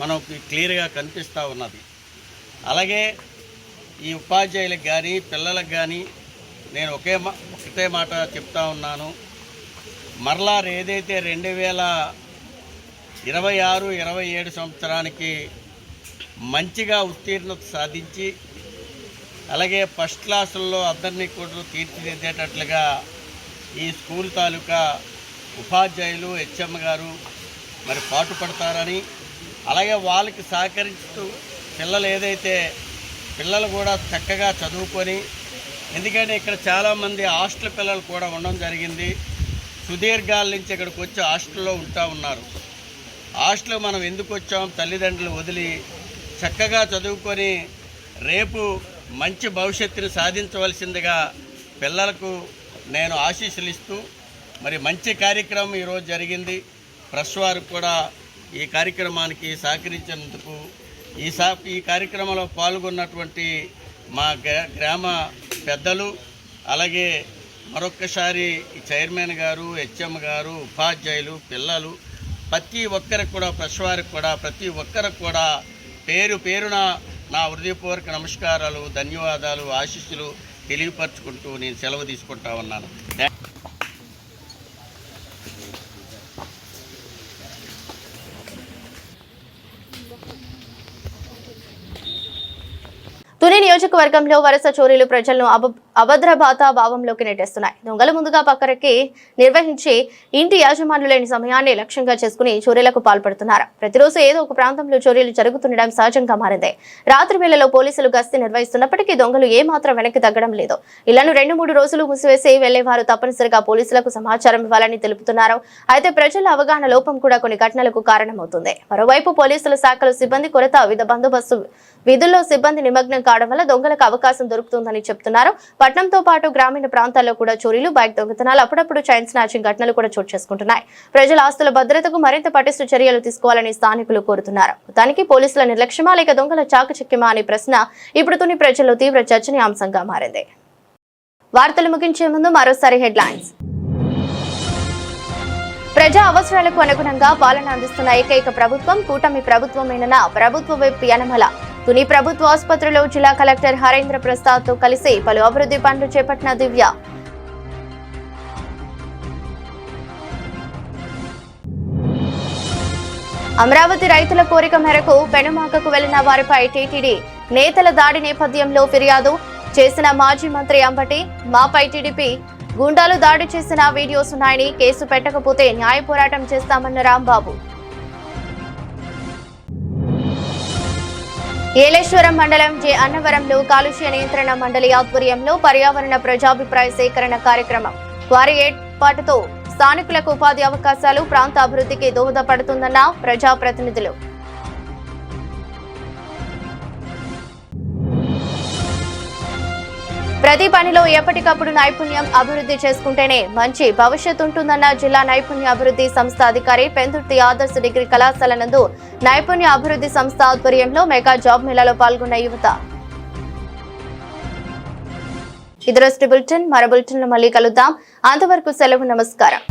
మనకి క్లియర్గా కనిపిస్తూ ఉన్నది. అలాగే ఈ ఉపాధ్యాయులకు కానీ పిల్లలకు కానీ నేను ఒకటే మాట చెప్తా ఉన్నాను. మరలా ఏదైతే 2026-27 సంవత్సరానికి మంచిగా ఉత్తీర్ణత సాధించి అలాగే ఫస్ట్ క్లాసుల్లో అందరినీ కూడా తీర్చిదిద్దేటట్లుగా ఈ స్కూల్ తాలూకా ఉపాధ్యాయులు, హెచ్ఎం గారు మరి పాటుపడతారని, అలాగే వాళ్ళకి సహకరిస్తూ పిల్లలు కూడా చక్కగా చదువుకొని, ఎందుకంటే ఇక్కడ చాలామంది హాస్టల్ పిల్లలు కూడా ఉండడం జరిగింది. సుదీర్ఘాల నుంచి ఇక్కడికి వచ్చి హాస్టల్లో ఉంటా ఉన్నారు. హాస్టల్ మనం ఎందుకు వచ్చాం, తల్లిదండ్రులు వదిలి చక్కగా చదువుకొని రేపు మంచి భవిష్యత్తుని సాధించవలసిందిగా పిల్లలకు నేను ఆశీస్సులు ఇస్తూ మరి మంచి కార్యక్రమం ఈరోజు జరిగింది. ప్రెస్ వారు కూడా ఈ కార్యక్రమానికి సహకరించినందుకు ఈ కార్యక్రమంలో పాల్గొన్నటువంటి మా గ్రామ పెద్దలు, అలాగే మరొక్కసారి చైర్మన్ గారు, హెచ్ఎం గారు, ఉపాధ్యాయులు, పిల్లలు ప్రతి ఒక్కరికి కూడా ప్రెస్ వారికి కూడా ప్రతి ఒక్కరికి కూడా పేరు పేరున నా హృదయపూర్వక నమస్కారాలు, ధన్యవాదాలు, ఆశీస్సులు తెలియపరచుకుంటూ నేను సెలవు తీసుకుంటా ఉన్నాను. తుని నియోజకవర్గంలో వరుస చోరీలు ప్రజలను అభద్రభాత భావంలోకి నెట్టేస్తున్నాయి. దొంగలు ముందుగా పక్కరకి నిర్వహించి ఇంటి యాజమాన్లు లేని సమయాన్ని లక్ష్యంగా చేసుకుని చోరీలకు పాల్పడుతున్నారు. ప్రతిరోజు ఏదో ఒక ప్రాంతంలో చోరీలు జరుగుతుండడం సహజంగా మారింది. రాత్రి వేళలో పోలీసులు గస్తీ నిర్వహిస్తున్నప్పటికీ దొంగలు ఏమాత్రం వెనక్కి తగ్గడం లేదు. ఇళ్లను 2-3 రోజులు మూసివేసి వెళ్లేవారు తప్పనిసరిగా పోలీసులకు సమాచారం ఇవ్వాలని తెలుపుతున్నారు. అయితే ప్రజల అవగాహన లోపం కూడా కొన్ని ఘటనలకు కారణమవుతుంది. మరోవైపు పోలీసుల శాఖలో సిబ్బంది కొరత, బందోబస్తు విధుల్లో సిబ్బంది నిమగ్నం కావడం వల్ల దొంగలకు అవకాశం దొరుకుతుందని చెప్తున్నారు. పట్నంతో పాటు గ్రామీణ ప్రాంతాల్లో కూడా చోరీలు, బైక్ దొంగతనాలు, అప్పుడప్పుడు చైన్ స్నాచింగ్ ఘటనలు కూడా చోటు చేసుకుంటున్నాయి. ప్రజల ఆస్తుల భద్రతకు మరింత పటిష్ట చర్యలు తీసుకోవాలని స్థానికులు కోరుతున్నారు. మొత్తానికి పోలీసుల నిర్లక్ష్యమా లేక దొంగల చాకచక్యమా అనే ప్రశ్న ఇప్పుడు తుని ప్రజల్లో తీవ్ర చర్చనీయాంశంగా మారింది. వార్తలు ముగించే ముందు మరోసారి హెడ్లైన్స్. ప్రజా అవసరాలకు అనుగుణంగా పాలన అందిస్తున్న ఏకైక ప్రభుత్వం కూటమి ప్రభుత్వమేనన్న ప్రభుత్వ విప్ యనమల. తుని ప్రభుత్వ ఆసుపత్రిలో జిల్లా కలెక్టర్ హరేంద్ర ప్రసాద్ తో కలిసి పలు అభివృద్ధి పనులు చేపట్టిన దివ్య. అమరావతి రైతుల కోరిక మేరకు పెనుమాకకు వెళ్లిన వారిపై టీటీడీ నేతల దాడి నేపథ్యంలో ఫిర్యాదు చేసిన మాజీ మంత్రి అంబటి. మాపై టీడీపీ గుండాలు దాడి చేసిన వీడియోస్ ఉన్నాయని, కేసు పెట్టకపోతే న్యాయ పోరాటం చేస్తామన్న రాంబాబు. ఏలేశ్వరం మండలం జె అన్నవరంలో కాలుష్య నియంత్రణ మండలి ఆధ్వర్యంలో పర్యావరణ ప్రజాభిప్రాయ సేకరణ కార్యక్రమం. వారి ఏర్పాటుతో స్థానికులకు ఉపాధి అవకాశాలు, ప్రాంత అభివృద్ధికి దోహదపడుతుందన్న ప్రజాప్రతినిధులు. ప్రతి పనిలో ఎప్పటికప్పుడు నైపుణ్యం అభివృద్ధి చేసుకుంటేనే మంచి భవిష్యత్తు ఉంటుందన్న జిల్లా నైపుణ్య అభివృద్ధి సంస్థ అధికారి, పెందుర్తి ఆదర్శ డిగ్రీ కళాశాల నందు నైపుణ్య అభివృద్ధి సంస్థ ఆధ్వర్యంలో మెగా జాబ్ మేళాలో పాల్గొన్న యువత. ఇది రోజు బులెటిన్. మరో బులెటిన్లో మళ్ళీ కలుద్దాం. అంతవరకు సెలవు. నమస్కారం.